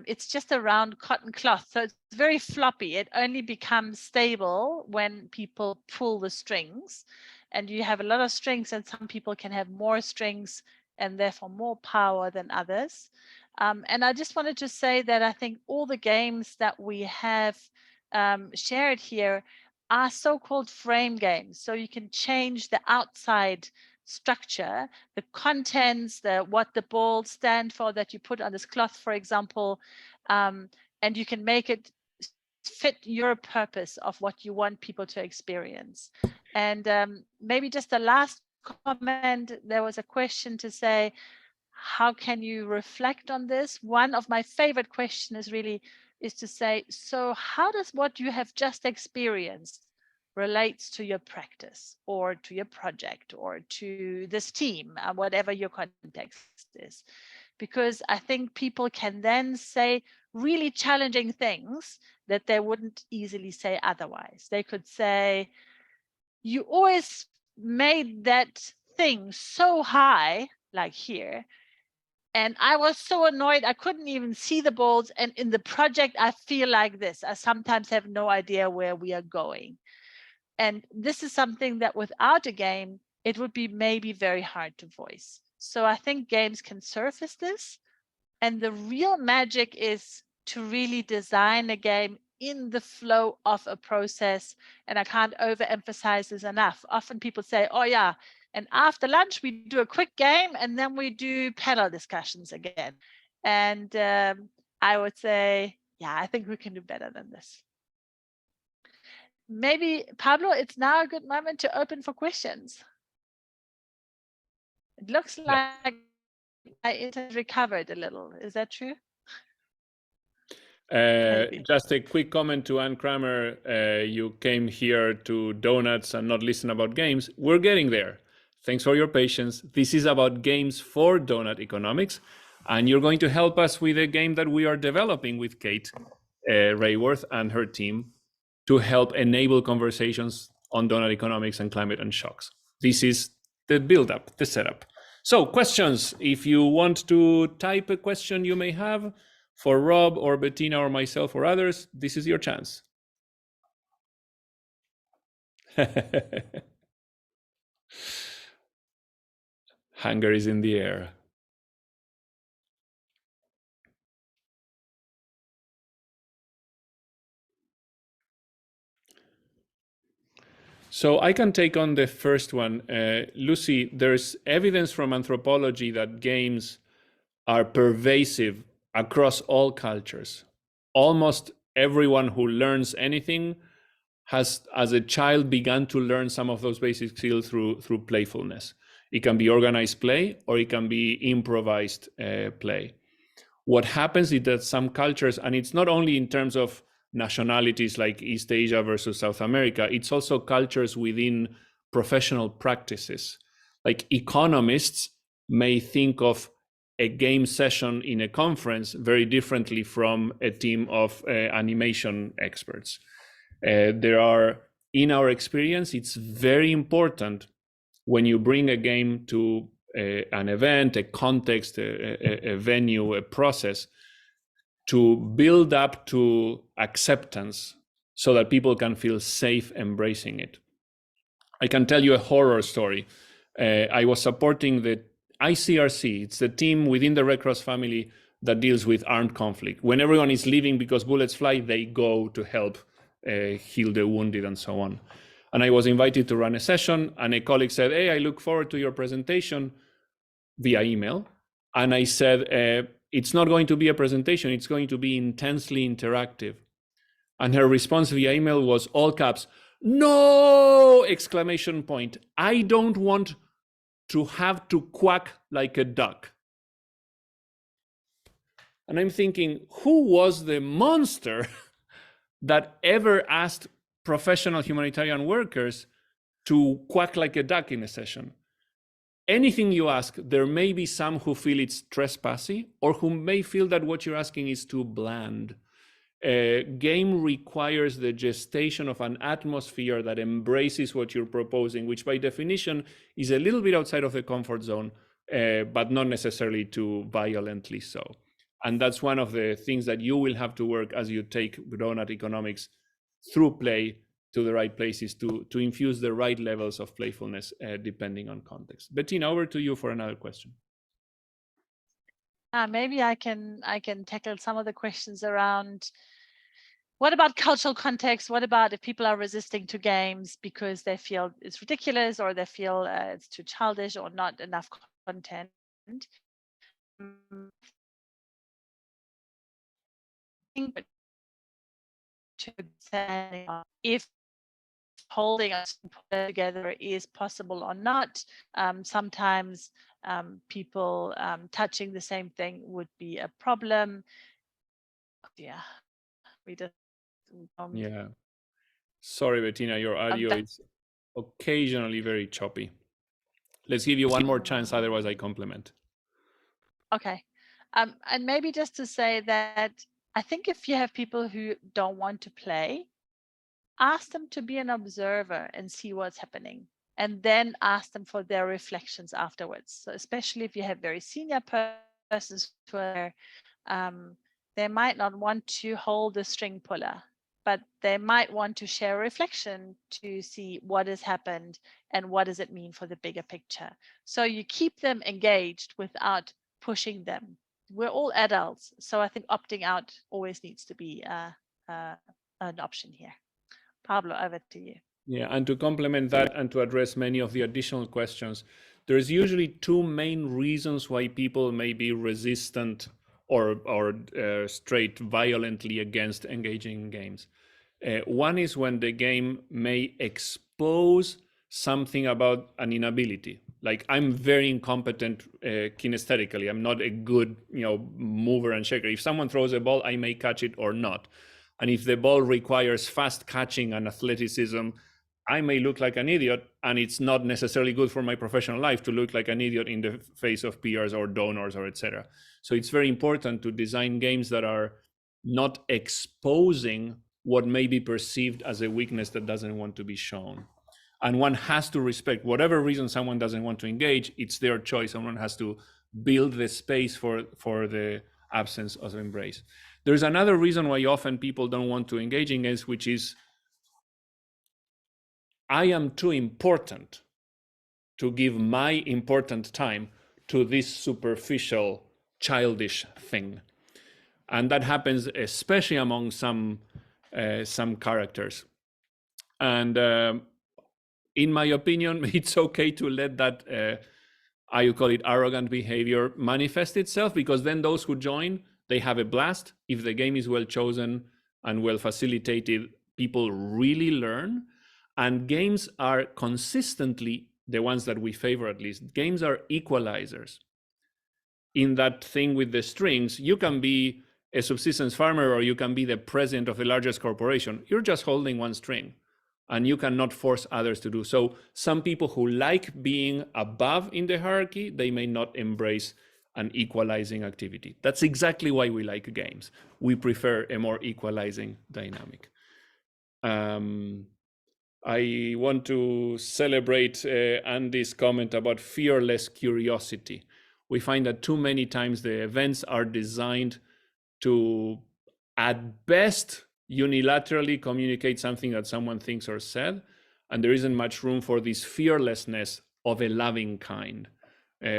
It's just a round cotton cloth, so it's very floppy. It only becomes stable when people pull the strings, and you have a lot of strings, and some people can have more strings and therefore more power than others. And I just wanted to say that I think all the games that we have shared here are so-called frame games. So you can change the outside structure, the contents, what the balls stand for that you put on this cloth, for example, and you can make it fit your purpose of what you want people to experience. And maybe just a last comment, there was a question to say, how can you reflect on this? One of my favorite questions is to say, so how does what you have just experienced relates to your practice or to your project or to this team, whatever your context is? Because I think people can then say really challenging things that they wouldn't easily say otherwise. They could say, you always made that thing so high, like here, and I was so annoyed I couldn't even see the balls, and in the project I feel like this. I sometimes have no idea where we are going. And this is something that without a game, it would be maybe very hard to voice. So I think games can surface this. And the real magic is to really design a game in the flow of a process. And I can't overemphasize this enough. Often people say, oh yeah, and after lunch, we do a quick game and then we do panel discussions again. And I would say, yeah, I think we can do better than this. Maybe, Pablo, it's now a good moment to open for questions. It looks like my internet recovered a little. Is that true? Just a quick comment to Ann Kramer. You came here to donuts and not listen about games. We're getting there. Thanks for your patience. This is about games for Doughnut Economics, and you're going to help us with a game that we are developing with Kate Rayworth and her team to help enable conversations on Doughnut Economics and climate and shocks. This is the build-up, the setup. So questions, if you want to type a question you may have for Rob or Bettina or myself or others, this is your chance. Hunger is in the air. So I can take on the first one. Lucy, there's evidence from anthropology that games are pervasive across all cultures. Almost everyone who learns anything has, as a child, begun to learn some of those basic skills through playfulness. It can be organized play or it can be improvised play. What happens is that some cultures, and it's not only in terms of nationalities like East Asia versus South America, it's also cultures within professional practices. Like economists may think of a game session in a conference very differently from a team of animation experts. There are, in our experience, it's very important when you bring a game to an event, a context, a venue, a process, to build up to acceptance so that people can feel safe embracing it. I can tell you a horror story. I was supporting the ICRC. It's the team within the Red Cross family that deals with armed conflict. When everyone is leaving because bullets fly, they go to help heal the wounded and so on. And I was invited to run a session, and a colleague said, "Hey, I look forward to your presentation," via email. And I said, "It's not going to be a presentation, it's going to be intensely interactive." And her response via email was all caps, "No!" exclamation point. "I don't want to have to quack like a duck." And I'm thinking, who was the monster that ever asked professional humanitarian workers to quack like a duck in a session? Anything you ask, there may be some who feel it's trespassy or who may feel that what you're asking is too bland. Game requires the gestation of an atmosphere that embraces what you're proposing, which by definition is a little bit outside of the comfort zone, but not necessarily too violently so. And that's one of the things that you will have to work as you take Doughnut Economics through play to the right places to infuse the right levels of playfulness depending on context. Bettina, over to you for another question. Maybe I can tackle some of the questions around what about cultural context? What about if people are resisting to games because they feel it's ridiculous or they feel it's too childish or not enough content? If holding us together is possible or not. Sometimes people touching the same thing would be a problem. Yeah, we just. Yeah. Sorry, Bettina, your audio is occasionally very choppy. Let's give you one more chance, otherwise I compliment. Okay. And maybe just to say that I think if you have people who don't want to play, ask them to be an observer and see what's happening, and then ask them for their reflections afterwards. So especially if you have very senior persons who are, they might not want to hold the string puller, but they might want to share a reflection to see what has happened and what does it mean for the bigger picture. So you keep them engaged without pushing them. We're all adults, so I think opting out always needs to be an option here. Pablo, over to you. Yeah, and to complement that and to address many of the additional questions, there's usually two main reasons why people may be resistant or straight violently against engaging in games. One is when the game may expose something about an inability. Like, I'm very incompetent kinesthetically. I'm not a good, mover and shaker. If someone throws a ball, I may catch it or not. And if the ball requires fast catching and athleticism, I may look like an idiot, and it's not necessarily good for my professional life to look like an idiot in the face of peers or donors or etc. So it's very important to design games that are not exposing what may be perceived as a weakness that doesn't want to be shown. And one has to respect whatever reason someone doesn't want to engage, it's their choice. Someone has to build the space for the absence of embrace. There's another reason why often people don't want to engage in games, which is, I am too important to give my important time to this superficial, childish thing. And that happens especially among some characters. And in my opinion, it's okay to let that, I call it arrogant behavior, manifest itself, because then those who join, they have a blast. If the game is well chosen and well facilitated, people really learn. And games are consistently, the ones that we favor at least, games are equalizers. In that thing with the strings, you can be a subsistence farmer or you can be the president of the largest corporation. You're just holding one string and you cannot force others to do so. Some people who like being above in the hierarchy, they may not embrace an equalizing activity. That's exactly why we like games. We prefer a more equalizing dynamic. I want to celebrate Andy's comment about fearless curiosity. We find that too many times the events are designed to, at best, unilaterally communicate something that someone thinks or said, and there isn't much room for this fearlessness of a loving kind.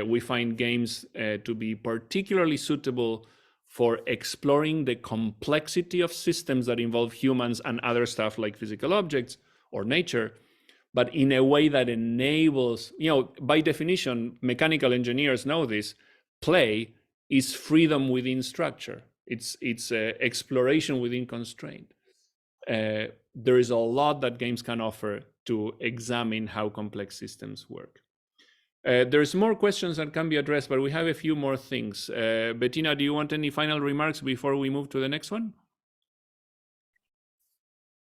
We find games to be particularly suitable for exploring the complexity of systems that involve humans and other stuff like physical objects or nature, but in a way that enables, by definition, mechanical engineers know this, play is freedom within structure. It's exploration within constraint. There is a lot that games can offer to examine how complex systems work. There's more questions that can be addressed, but we have a few more things. Bettina, do you want any final remarks before we move to the next one?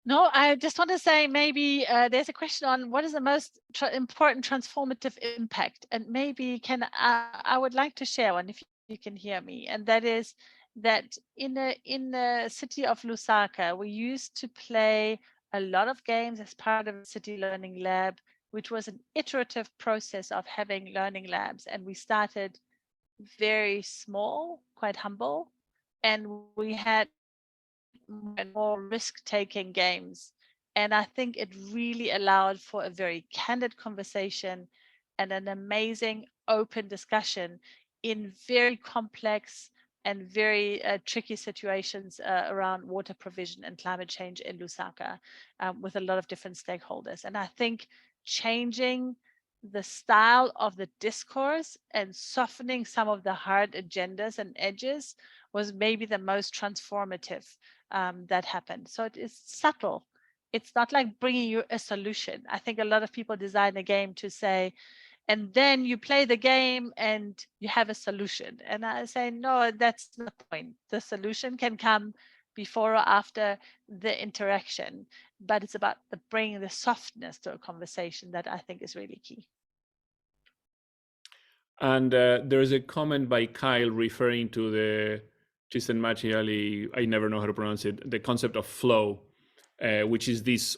No, I just want to say maybe there's a question on what is the most important transformative impact, and maybe I would like to share one if you can hear me, and that is that in the city of Lusaka, we used to play a lot of games as part of a city learning lab, which was an iterative process of having learning labs, and we started very small, quite humble, and we had more risk-taking games. And I think it really allowed for a very candid conversation and an amazing open discussion in very complex and very tricky situations around water provision and climate change in Lusaka, with a lot of different stakeholders. And I think changing the style of the discourse and softening some of the hard agendas and edges was maybe the most transformative that happened. So it is subtle. It's not like bringing you a solution. I think a lot of people design a game to say, and then you play the game and you have a solution. And I say, no, that's not the point. The solution can come before or after the interaction, but it's about bringing the softness to a conversation that I think is really key. And there's a comment by Kyle referring to the I never know how to pronounce it, the concept of flow, which is this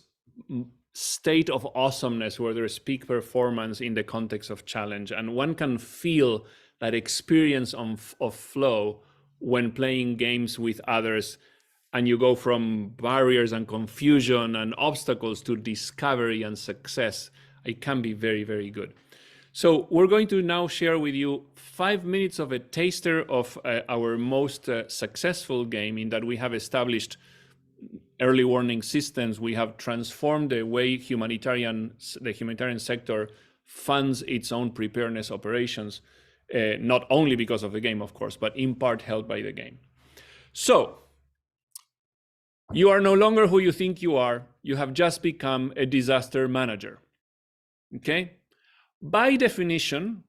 state of awesomeness where there's peak performance in the context of challenge. And one can feel that experience of flow when playing games with others, and you go from barriers and confusion and obstacles to discovery and success. It can be very, very good. So we're going to now share with you 5 minutes of a taster of our most successful game, in that we have established early warning systems. We have transformed the way the humanitarian sector funds its own preparedness operations, not only because of the game, of course, but in part helped by the game. So you are no longer who you think you are. You have just become a disaster manager. Okay? By definition,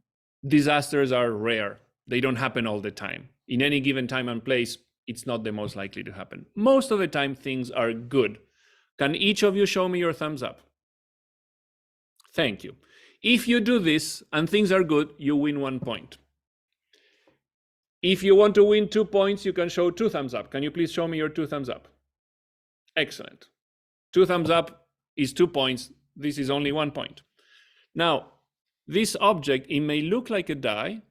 disasters are rare. They don't happen all the time. In any given time and place, it's not the most likely to happen. Most of the time, things are good. Can each of you show me your thumbs up? Thank you. If you do this and things are good, you win 1 point. If you want to win 2 points, you can show 2 thumbs up. Can you please show me your 2 thumbs up? Excellent. 2 thumbs up is 2 points. This is only 1 point. Now, this object, it may look like a die,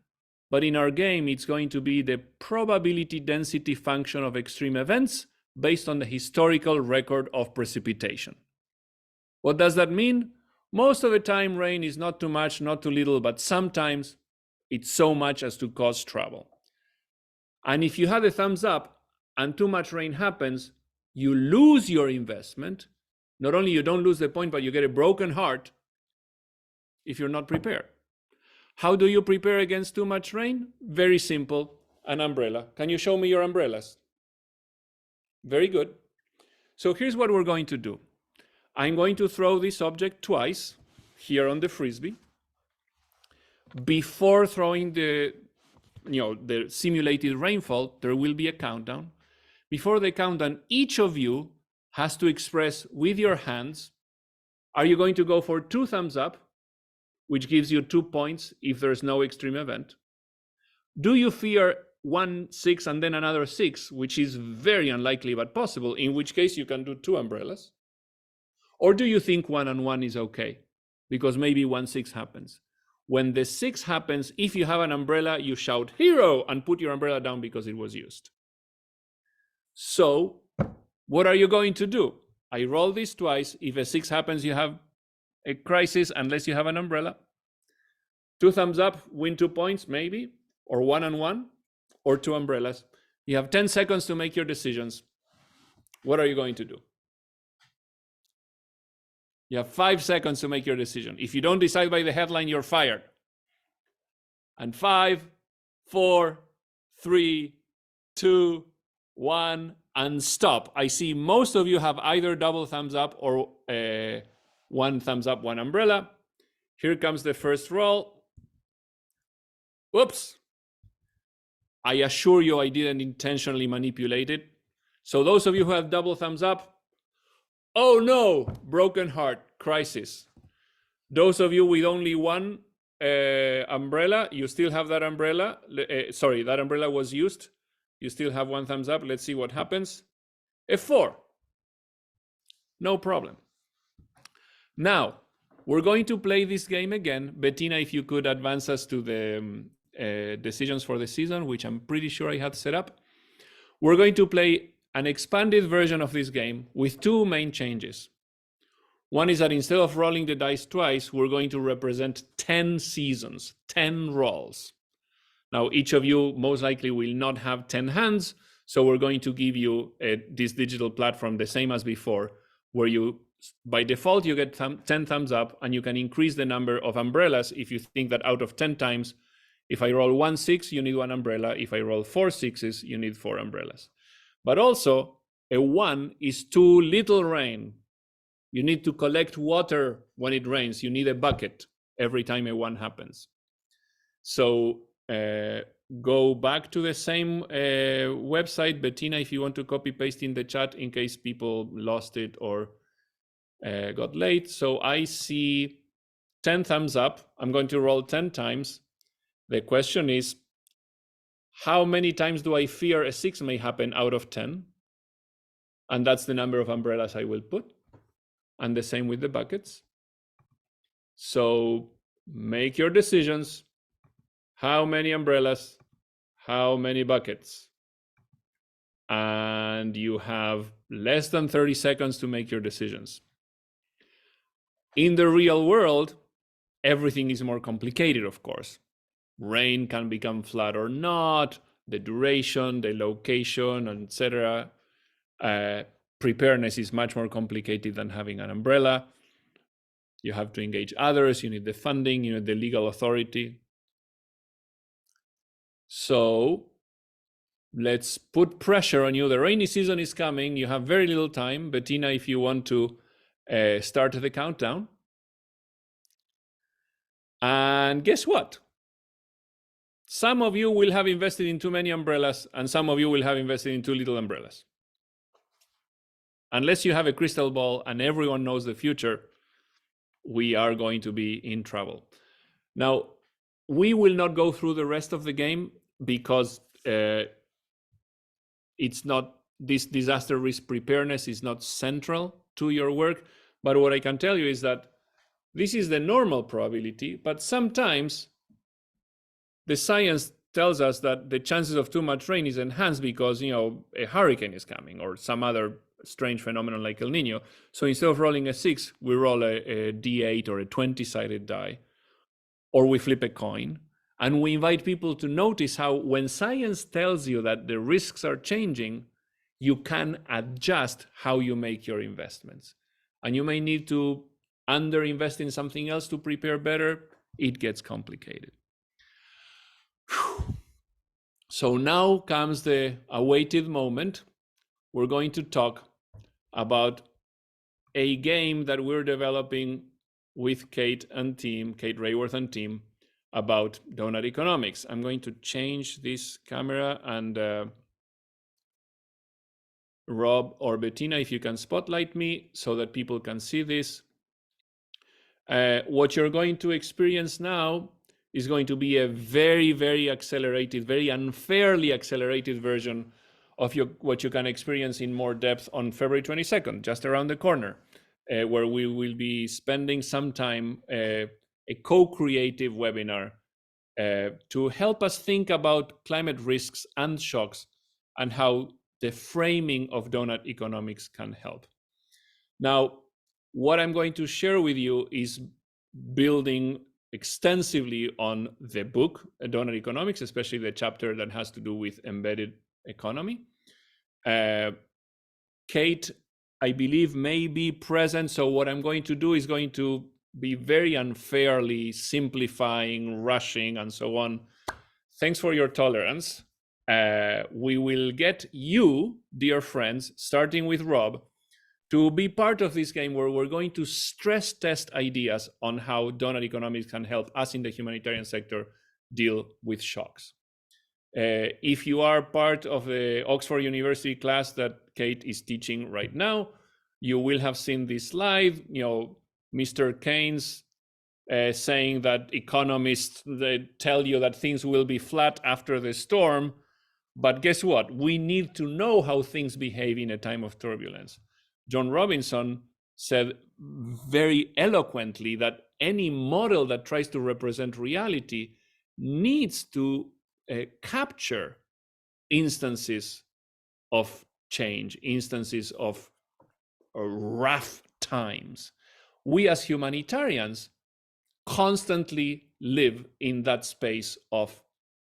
but in our game, it's going to be the probability density function of extreme events based on the historical record of precipitation. What does that mean? Most of the time, rain is not too much, not too little, but sometimes it's so much as to cause trouble. And if you have a thumbs up and too much rain happens, you lose your investment. Not only you don't lose the point, but you get a broken heart, if you're not prepared. How do you prepare against too much rain? Very simple, an umbrella. Can you show me your umbrellas? Very good. So here's what we're going to do. I'm going to throw this object twice here on the Frisbee. Before throwing the simulated rainfall, there will be a countdown. Before the countdown, each of you has to express with your hands, are you going to go for 2 thumbs up, which gives you 2 points if there's no extreme event? Do you fear 1, 6, and then another 6, which is very unlikely but possible, in which case you can do 2 umbrellas? Or do you think 1 and 1 is okay? Because maybe 1, 6 happens. When the 6 happens, if you have an umbrella, you shout hero and put your umbrella down because it was used. So what are you going to do? I roll this twice. If a 6 happens, you have a crisis unless you have an umbrella. 2 thumbs up, win 2 points, maybe, or 1 and 1, or 2 umbrellas. You have 10 seconds to make your decisions. What are you going to do? You have 5 seconds to make your decision. If you don't decide by the headline, you're fired. And 5, 4, 3, 2, 1, and stop. I see most of you have either double thumbs up or 1 thumbs up, 1 umbrella. Here comes the first roll. Whoops. I assure you I didn't intentionally manipulate it. So those of you who have double thumbs up, oh no, broken heart, crisis. Those of you with only 1 umbrella, you still have that umbrella. Sorry, that umbrella was used. You still have 1 thumbs up. Let's see what happens. A 4. No problem. Now, we're going to play this game again. Bettina, if you could advance us to the decisions for the season, which I'm pretty sure I had set up. We're going to play an expanded version of this game with 2 main changes. One is that instead of rolling the dice twice, we're going to represent 10 seasons, 10 rolls. Now, each of you most likely will not have 10 hands, so we're going to give you this digital platform the same as before, where you, by default, you get 10 thumbs up, and you can increase the number of umbrellas if you think that out of 10 times, if I roll 1 6, you need 1 umbrella. If I roll 4 6s, you need 4 umbrellas. But also, a 1 is too little rain. You need to collect water when it rains. You need a bucket every time a 1 happens. So go back to the same website, Bettina, if you want to copy paste in the chat in case people lost it or got late. So I see 10 thumbs up. I'm going to roll 10 times. The question is, how many times do I fear a 6 may happen out of 10? And that's the number of umbrellas I will put. And the same with the buckets. So make your decisions. How many umbrellas? How many buckets? And you have less than 30 seconds to make your decisions. In the real world, everything is more complicated, of course. Rain can become flood or not, the duration, the location, etc. Preparedness is much more complicated than having an umbrella. You have to engage others, you need the funding, you need the legal authority. So let's put pressure on you. The rainy season is coming. You have very little time. Bettina, if you want to start the countdown. And guess what? Some of you will have invested in too many umbrellas, and some of you will have invested in too little umbrellas. Unless you have a crystal ball and everyone knows the future, we are going to be in trouble. Now, we will not go through the rest of the game because it's not, this disaster risk preparedness is not central to your work. But what I can tell you is that this is the normal probability, but sometimes the science tells us that the chances of too much rain is enhanced because, a hurricane is coming or some other strange phenomenon like El Nino. So instead of rolling a 6, we roll a D8 or a 20-sided die, or we flip a coin. And we invite people to notice how when science tells you that the risks are changing, you can adjust how you make your investments. And you may need to underinvest in something else to prepare better, it gets complicated. Whew. So now comes the awaited moment. We're going to talk about a game that we're developing with Kate Raworth and team, about Doughnut Economics. I'm going to change this camera, and Rob or Bettina, if you can spotlight me so that people can see this. What you're going to experience now is going to be a very, very accelerated, very unfairly accelerated version of what you can experience in more depth on February 22nd, just around the corner, where we will be spending some time, a co-creative webinar to help us think about climate risks and shocks and how the framing of Doughnut Economics can help. Now, what I'm going to share with you is building extensively on the book, Doughnut Economics, especially the chapter that has to do with embedded economy. Kate, I believe, may be present. So what I'm going to do is going to be very unfairly simplifying, rushing, and so on. Thanks for your tolerance. We will get you, dear friends, starting with Rob, to be part of this game where we're going to stress test ideas on how Doughnut Economics can help us in the humanitarian sector deal with shocks. If you are part of the Oxford University class that Kate is teaching right now, you will have seen this slide, Mr. Keynes saying that economists, they tell you that things will be flat after the storm, but guess what? We need to know how things behave in a time of turbulence. John Robinson said very eloquently that any model that tries to represent reality needs to capture instances of change, instances of rough times. We as humanitarians constantly live in that space of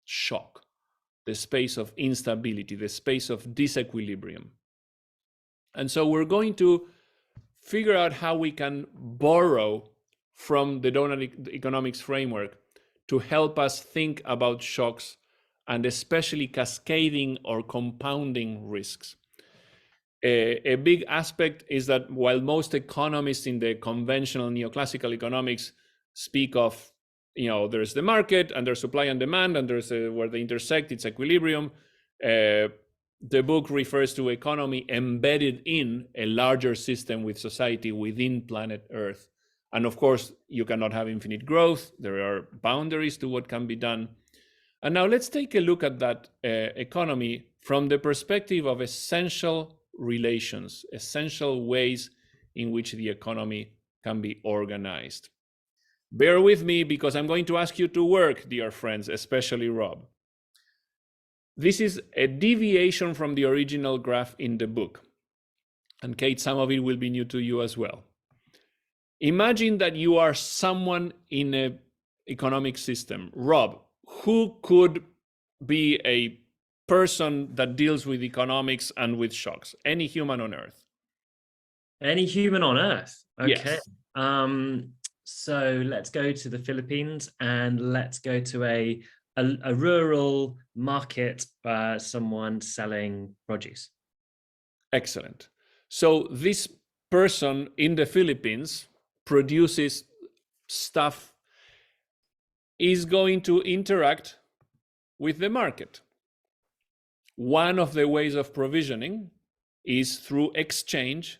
shock, the space of instability, the space of disequilibrium. And so we're going to figure out how we can borrow from the Doughnut Economics framework to help us think about shocks and especially cascading or compounding risks. A big aspect is that while most economists in the conventional neoclassical economics speak of, there's the market and there's supply and demand and there's where they intersect, it's equilibrium. The book refers to economy embedded in a larger system with society within planet Earth. And of course, you cannot have infinite growth. There are boundaries to what can be done. And now let's take a look at that economy from the perspective of essential relations, essential ways in which the economy can be organized. Bear with me because I'm going to ask you to work, dear friends, especially Rob. This is a deviation from the original graph in the book. And Kate, some of it will be new to you as well. Imagine that you are someone in an economic system. Rob, who could be a person that deals with economics and with shocks? Any human on Earth. Any human on Earth? Okay. Yes. So let's go to the Philippines and let's go to a rural market, someone selling produce. Excellent. So this person in the Philippines produces stuff, is going to interact with the market. One of the ways of provisioning is through exchange,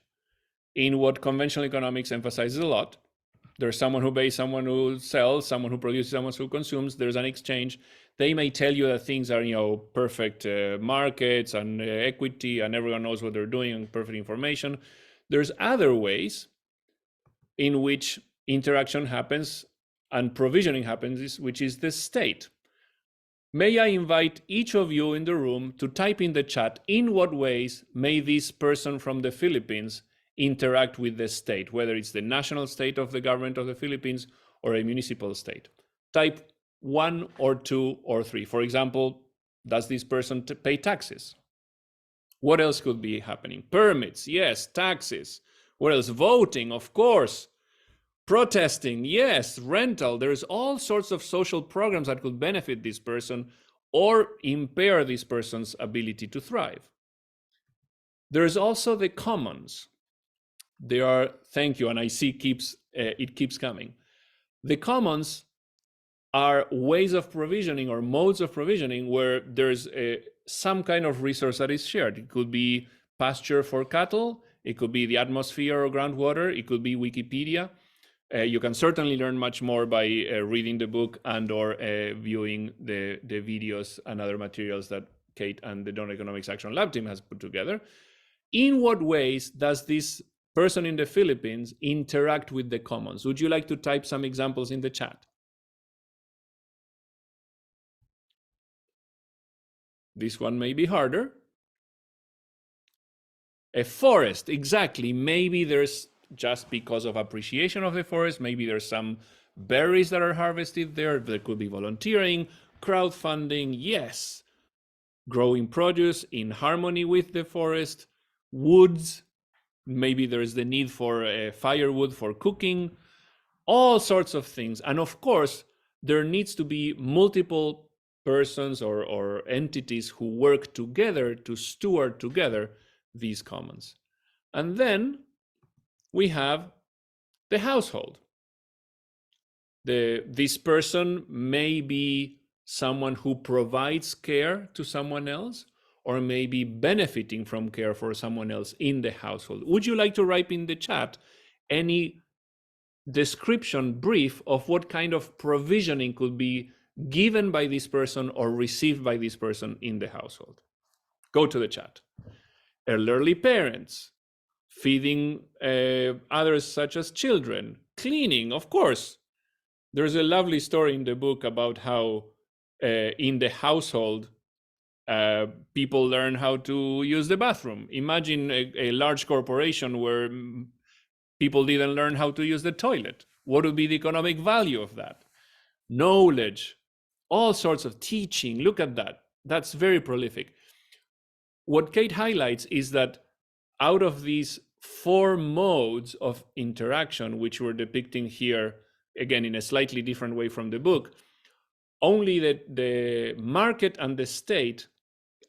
in what conventional economics emphasizes a lot. There's someone who buys, someone who sells, someone who produces, someone who consumes. There's an exchange. They may tell you that things are, perfect markets and equity, and everyone knows what they're doing and perfect information. There's other ways in which interaction happens and provisioning happens, which is the state. May I invite each of you in the room to type in the chat, in what ways may this person from the Philippines interact with the state, whether it's the national state of the government of the Philippines or a municipal state. Type 1 or 2 or 3. For example, does this person pay taxes? What else could be happening? Permits, yes. Taxes. What else? Voting, of course. Protesting, yes. Rental, there's all sorts of social programs that could benefit this person or impair this person's ability to thrive. There's also the commons. There are, thank you, and I see it keeps coming. The commons are ways of provisioning or modes of provisioning where there's some kind of resource that is shared. It could be pasture for cattle, it could be the atmosphere or groundwater, it could be Wikipedia. You can certainly learn much more by reading the book and or viewing the videos and other materials that Kate and the Doughnut Economics Action Lab team has put together. In what ways does this person in the Philippines interact with the commons? Would you like to type some examples in the chat? This one may be harder. A forest, exactly. Maybe there's, just because of appreciation of the forest, maybe there's some berries that are harvested there. There could be volunteering, crowdfunding, yes. Growing produce in harmony with the forest, woods, maybe there's the need for firewood for cooking, all sorts of things. And of course, there needs to be multiple persons or entities who work together to steward together these commons. And then we have the household. This person may be someone who provides care to someone else, or may be benefiting from care for someone else in the household. Would you like to write in the chat any description brief of what kind of provisioning could be given by this person or received by this person in the household? Go to the chat. Elderly parents, feeding others such as children, cleaning, of course. There's a lovely story in the book about how in the household, people learn how to use the bathroom. Imagine a large corporation where people didn't learn how to use the toilet. What would be the economic value of that? Knowledge, all sorts of teaching. Look at that. That's very prolific. What Kate highlights is that out of these 4 modes of interaction, which we're depicting here, again, in a slightly different way from the book, only the market and the state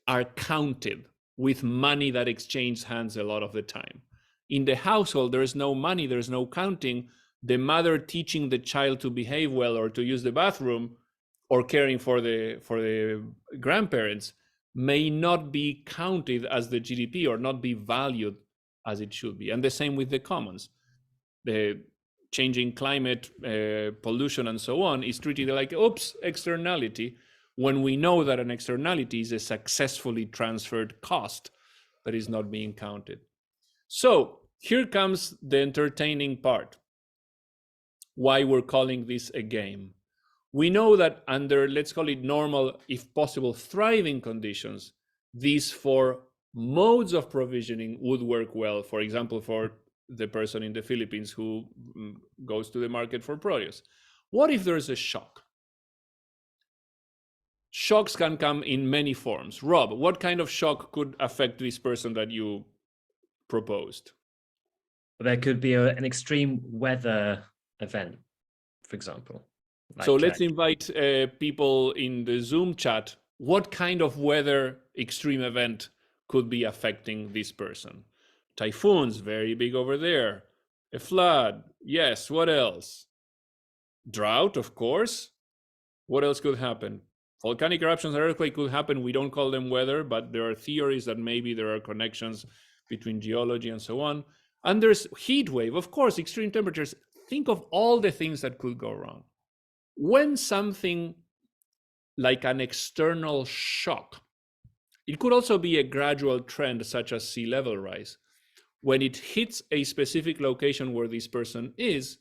are counted with money that exchanges hands a lot of the time. In the household, there is no money, there's no counting. The mother teaching the child to behave well or to use the bathroom or caring for the grandparents may not be counted as the GDP or not be valued as it should be. And the same with the commons. The changing climate, pollution, and so on is treated like, oops, externality, when we know that an externality is a successfully transferred cost that is not being counted. So here comes the entertaining part. Why we're calling this a game. We know that under, let's call it normal, if possible, thriving conditions, these 4 modes of provisioning would work well. For example, for the person in the Philippines who goes to the market for produce. What if there's a shock? Shocks can come in many forms. Rob, what kind of shock could affect this person that you proposed? There could be an extreme weather event, for example. So let's invite people in the Zoom chat. What kind of weather extreme event could be affecting this person? Typhoons, very big over there. A flood, yes. What else? Drought, of course. What else could happen? Volcanic eruptions, earthquake could happen. We don't call them weather, but there are theories that maybe there are connections between geology and so on. And there's heat wave, of course, extreme temperatures. Think of all the things that could go wrong. When something like an external shock, it could also be a gradual trend such as sea level rise. When it hits a specific location where this person is,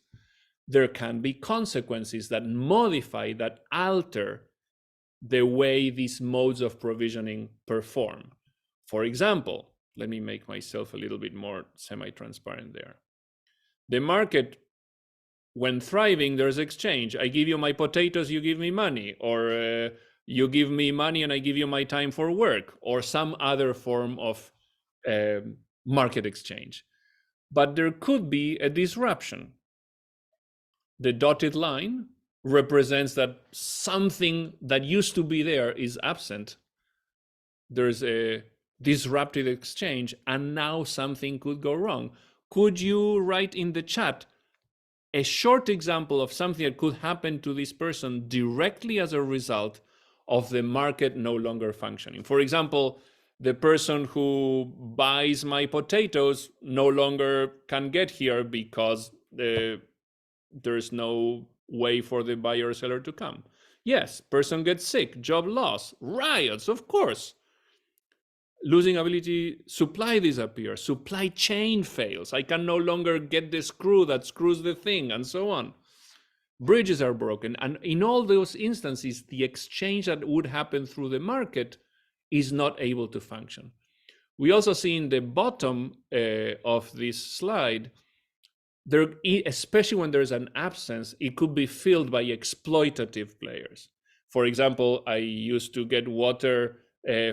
there can be consequences that modify, that alter the way these modes of provisioning perform. For example, let me make myself a little bit more semi-transparent there. The market, when thriving, there's exchange. I give you my potatoes, you give me money, or you give me money and I give you my time for work, or some other form of market exchange. But there could be a disruption. the dotted line represents that something that used to be there is absent. There's a disrupted exchange, and now something could go wrong. Could you write in the chat a short example of something that could happen to this person directly as a result of the market no longer functioning? For example, the person who buys my potatoes no longer can get here because there's no way for the buyer or seller to come. Yes, person gets sick, job loss, riots, of course. Losing ability, supply disappears, supply chain fails. I can no longer get the screw that screws the thing, and so on. Bridges are broken. And in all those instances, the exchange that would happen through the market is not able to function. We also see in the bottom of this slide, there, especially when there's an absence, it could be filled by exploitative players. For example, I used to get water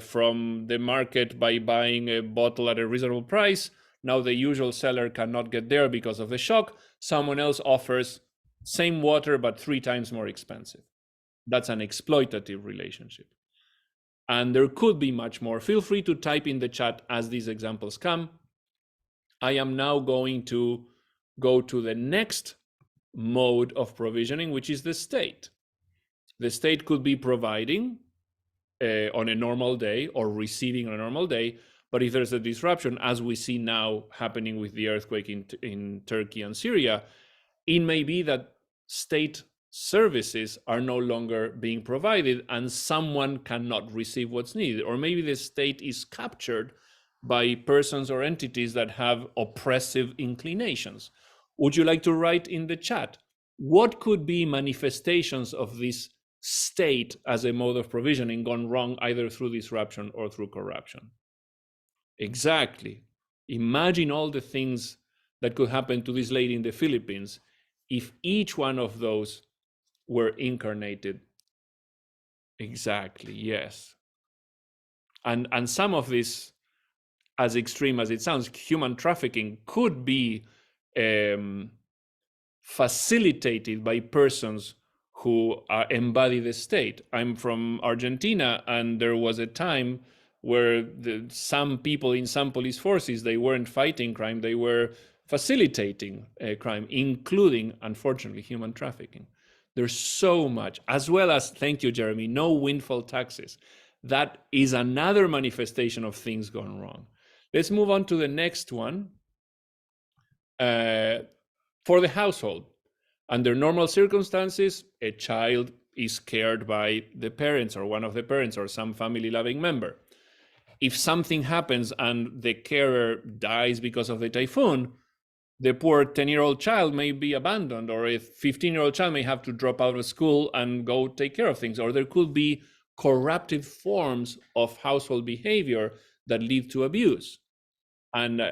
from the market by buying a bottle at a reasonable price. Now the usual seller cannot get there because of the shock. Someone else offers same water but 3 times more expensive. That's an exploitative relationship. And there could be much more. Feel free to type in the chat as these examples come. I am now going to go to the next mode of provisioning, which is the state. The state could be providing on a normal day or receiving on a normal day, but if there's a disruption, as we see now happening with the earthquake in Turkey and Syria, it may be that state services are no longer being provided and someone cannot receive what's needed, or maybe the state is captured by persons or entities that have oppressive inclinations. Would you like to write in the chat what could be manifestations of this state as a mode of provisioning gone wrong either through disruption or through corruption? Exactly. Imagine all the things that could happen to this lady in the Philippines if each one of those were incarnated. Exactly, yes. And some of this, as extreme as it sounds, human trafficking could be facilitated by persons who embody the state. I'm from Argentina, and there was a time where some people in some police forces, they weren't fighting crime, they were facilitating crime, including, unfortunately, human trafficking. There's so much, as well as, thank you, Jeremy, no windfall taxes. That is another manifestation of things gone wrong. Let's move on to the next one. For the household, under normal circumstances, a child is cared by the parents or one of the parents or some family-loving member. If something happens and the carer dies because of the typhoon, the poor 10-year-old child may be abandoned, or a 15-year-old child may have to drop out of school and go take care of things, or there could be corruptive forms of household behavior that lead to abuse. And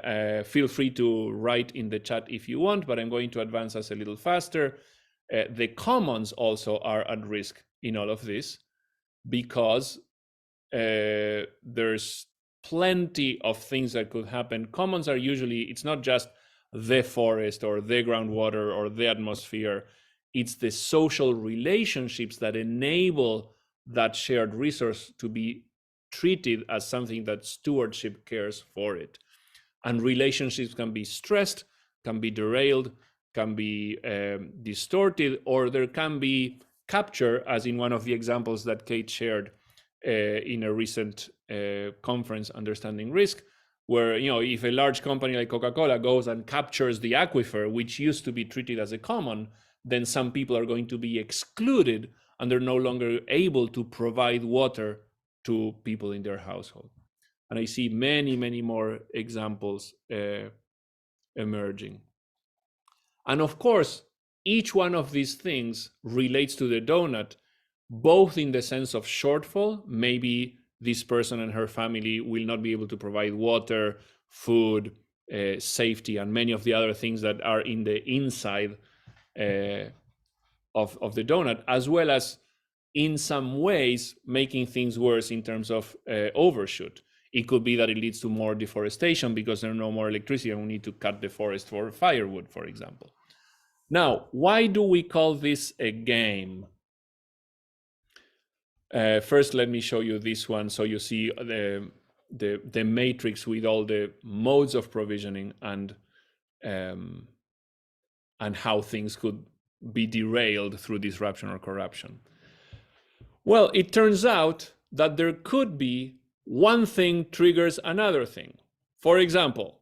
feel free to write in the chat if you want, but I'm going to advance us a little faster. The commons also are at risk in all of this because there's plenty of things that could happen. Commons are usually, it's not just the forest or the groundwater or the atmosphere. It's the social relationships that enable that shared resource to be treated as something that stewardship cares for it. And relationships can be stressed, can be derailed, can be distorted, or there can be capture, as in one of the examples that Kate shared in a recent conference, Understanding Risk, where, you know, if a large company like Coca-Cola goes and captures the aquifer, which used to be treated as a common, then some people are going to be excluded and they're no longer able to provide water to people in their household. And I see many, many more examples emerging. And of course, each one of these things relates to the donut, both in the sense of shortfall. Maybe this person and her family will not be able to provide water, food, safety, and many of the other things that are in the inside of the donut, as well as in some ways making things worse in terms of overshoot. It could be that it leads to more deforestation because there's no more electricity and we need to cut the forest for firewood, for example. Now, why do we call this a game? First, let me show you this one so you see the matrix with all the modes of provisioning and how things could be derailed through disruption or corruption. Well, it turns out that there could be one thing triggers another thing. For example,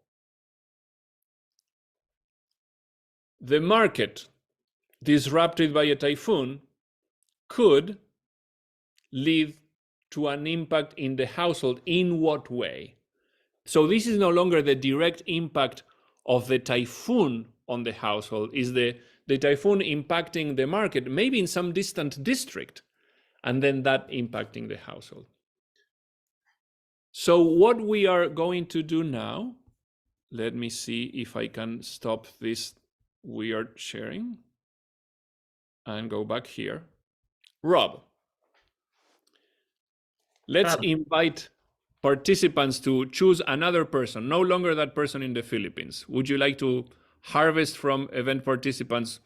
the market disrupted by a typhoon could lead to an impact in the household. In what way? So this is no longer the direct impact of the typhoon on the household, is the typhoon impacting the market, maybe in some distant district, and then that impacting the household. So what we are going to do now, let me see if I can stop this we are sharing and go back here. Rob, let's invite participants to choose another person, no longer that person in the Philippines. Would you like to harvest from event participants?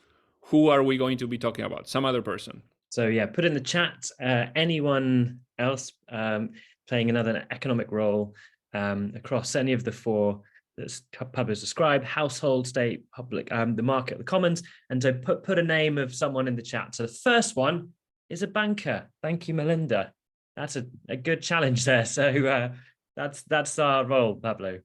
Who are we going to be talking about? Some other person. So yeah, put in the chat, anyone else playing another economic role across any of the four that Pablo's described: household, state, public, the market, the commons, and to put a name of someone in the chat. So the first one is a banker. Thank you, Melinda. That's a good challenge there. So that's our role, Pablo.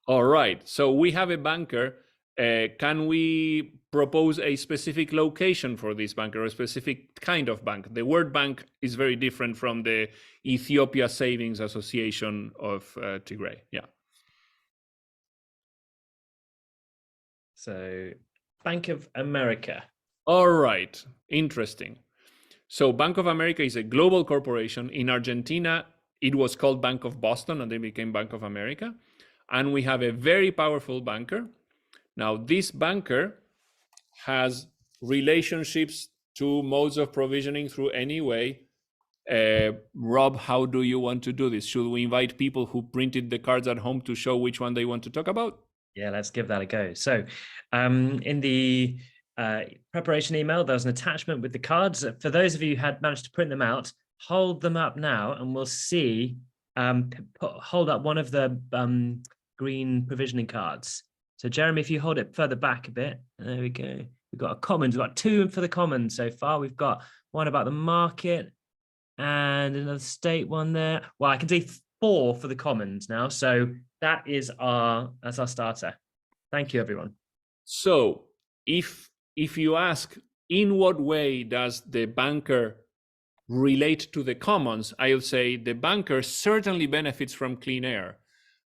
All right. So we have a banker. Can we propose a specific location for this banker, or a specific kind of bank? The word bank is very different from the Ethiopia Savings Association of Tigray. Yeah. So Bank of America. All right. Interesting. So Bank of America is a global corporation. In Argentina, it was called Bank of Boston, and then became Bank of America. And we have a very powerful banker. Now, this banker has relationships to modes of provisioning through any way. Rob, how do you want to do this? Should we invite people who printed the cards at home to show which one they want to talk about? Yeah, let's give that a go. So in the preparation email, there was an attachment with the cards. For those of you who had managed to print them out, hold them up now and we'll see, hold up one of the green provisioning cards. So Jeremy, if you hold it further back a bit, there we go. We've got a commons, we've got two for the commons so far. We've got one about the market and another state one there. Well, I can see 4 for the commons now. So that's our starter. Thank you, everyone. So if you ask, in what way does the banker relate to the commons, I'll say the banker certainly benefits from clean air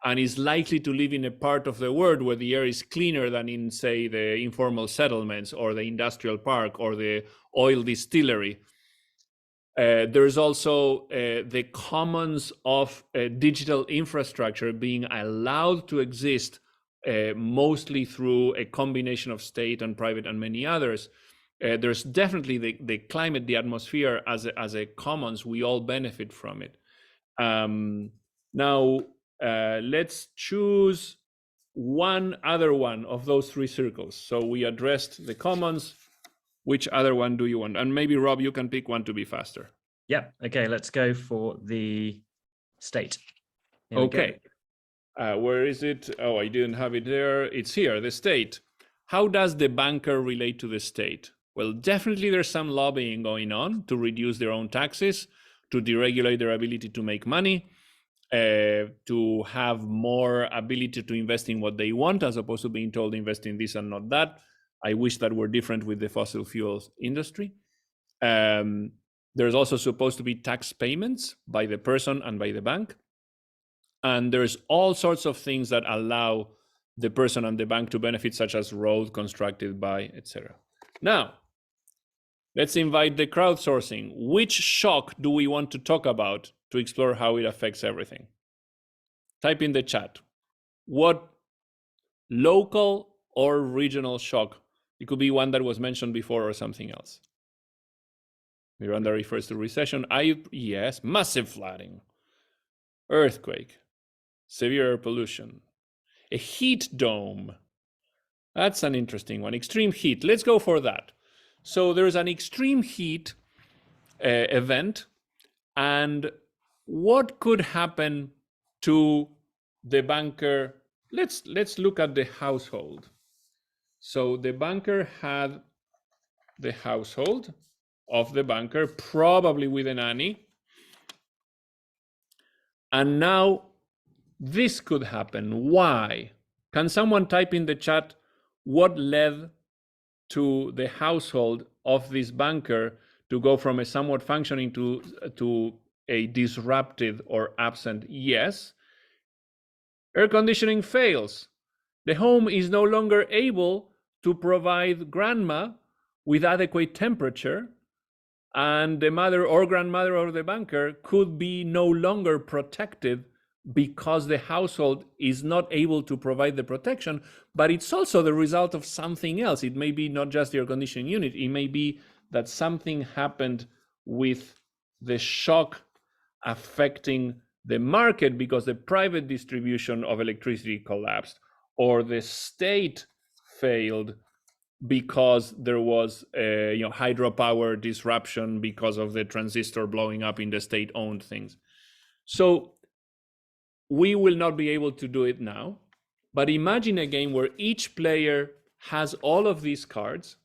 and is likely to live in a part of the world where the air is cleaner than in, say, the informal settlements or the industrial park or the oil distillery. There's also the commons of digital infrastructure being allowed to exist mostly through a combination of state and private and many others. There's definitely the climate, the atmosphere as a commons. We all benefit from it. Now, let's choose one other one of those 3 circles. So we addressed the commons. Which other one do you want? And maybe, Rob, you can pick one to be faster. Yeah. Okay, let's go for the state. Here okay. Where is it? Oh, I didn't have it there. It's here, the state. How does the banker relate to the state? Well, definitely there's some lobbying going on to reduce their own taxes, to deregulate their ability to make money, to have more ability to invest in what they want, as opposed to being told invest in this and not that. I wish that were different with the fossil fuels industry. There's also supposed to be tax payments by the person and by the bank. And there's all sorts of things that allow the person and the bank to benefit, such as road constructed by, etc. Now, let's invite the crowdsourcing. Which shock do we want to talk about to explore how it affects everything? Type in the chat. What local or regional shock? It could be one that was mentioned before or something else. Miranda refers to recession. Yes, massive flooding, earthquake, severe air pollution, a heat dome. That's an interesting one. Extreme heat. Let's go for that. So there's an extreme heat event, and what could happen to the banker? Let's look at the household. So the banker had the household of the banker, probably with a nanny. And now this could happen. Why? Can someone type in the chat what led to the household of this banker to go from a somewhat functioning to a disrupted or absent? Yes. Air conditioning fails. The home is no longer able to provide grandma with adequate temperature, and the mother or grandmother of the banker could be no longer protected because the household is not able to provide the protection. But it's also the result of something else. It may be not just the air conditioning unit. It may be that something happened with the shock affecting the market because the private distribution of electricity collapsed, or the state failed because there was hydropower disruption because of the transistor blowing up in the state-owned things. So we will not be able to do it now, but imagine a game where each player has all of these cards,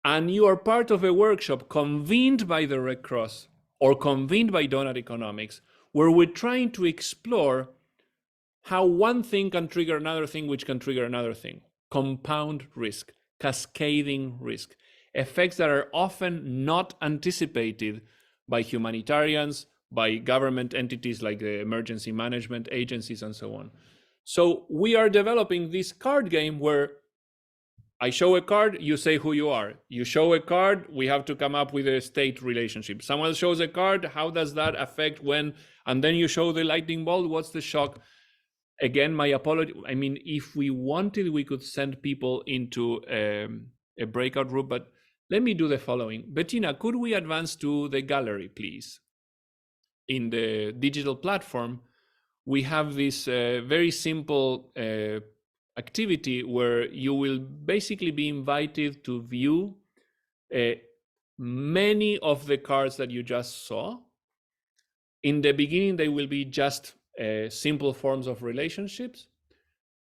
and you are part of a workshop convened by the Red Cross or convened by Doughnut Economics, where we're trying to explore how one thing can trigger another thing, which can trigger another thing. Compound risk, cascading risk, effects that are often not anticipated by humanitarians, by government entities like the emergency management agencies and so on. So we are developing this card game where I show a card, you say who you are. You show a card, we have to come up with a state relationship. Someone shows a card, how does that affect when? And then you show the lightning bolt, what's the shock? Again, my apology. I mean, if we wanted, we could send people into a breakout room, but let me do the following. Bettina, could we advance to the gallery, please? In the digital platform, we have this very simple activity where you will basically be invited to view many of the cards that you just saw. In the beginning, they will be just simple forms of relationships.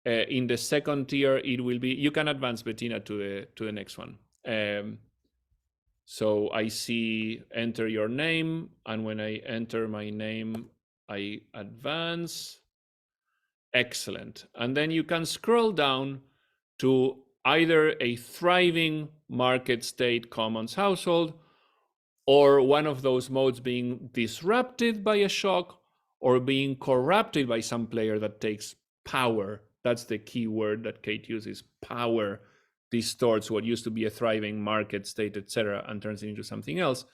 In the second tier, it will be, you can advance, Bettina, to the next one. So I see enter your name, and when I enter my name, I advance. Excellent. And then you can scroll down to either a thriving market state commons household, or one of those modes being disrupted by a shock or being corrupted by some player that takes power. That's the key word that Kate uses, power, distorts what used to be a thriving market state, etc., and turns it into something else.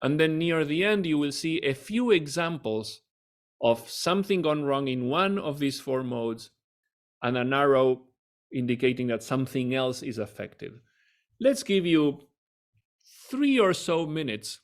And then near the end, you will see a few examples of something gone wrong in one of these four modes and an arrow indicating that something else is affected. Let's give you 3 or so minutes,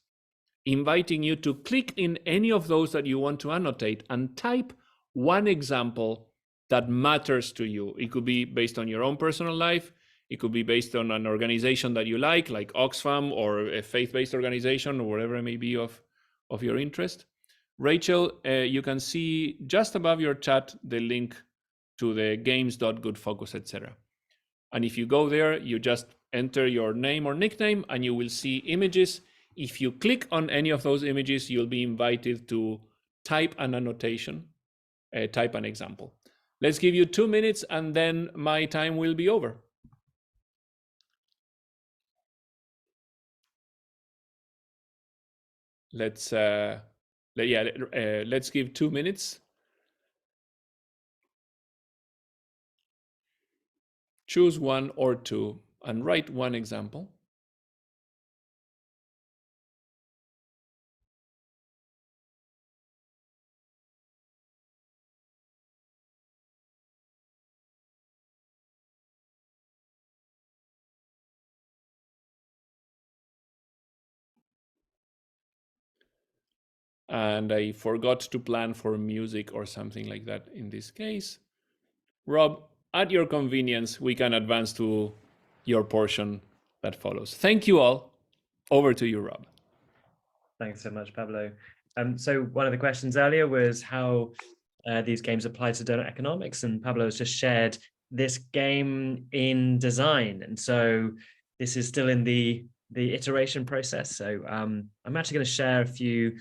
inviting you to click in any of those that you want to annotate and type one example that matters to you. It could be based on your own personal life. It could be based on an organization that you like Oxfam, or a faith-based organization, or whatever it may be of your interest. Rachel, you can see just above your chat the link to the games.goodfocus, etc. And if you go there, you just enter your name or nickname and you will see images. If you click on any of those images, you'll be invited to type an annotation, type an example. Let's give you 2 minutes and then my time will be over. Let's give 2 minutes. Choose one or two and write one example. And I forgot to plan for music or something like that in this case. Rob, at your convenience, we can advance to your portion that follows. Thank you all. Over to you, Rob. Thanks so much, Pablo. So one of the questions earlier was how these games apply to Doughnut Economics, and Pablo has just shared this game in design. And so this is still in the iteration process. So I'm actually going to share a few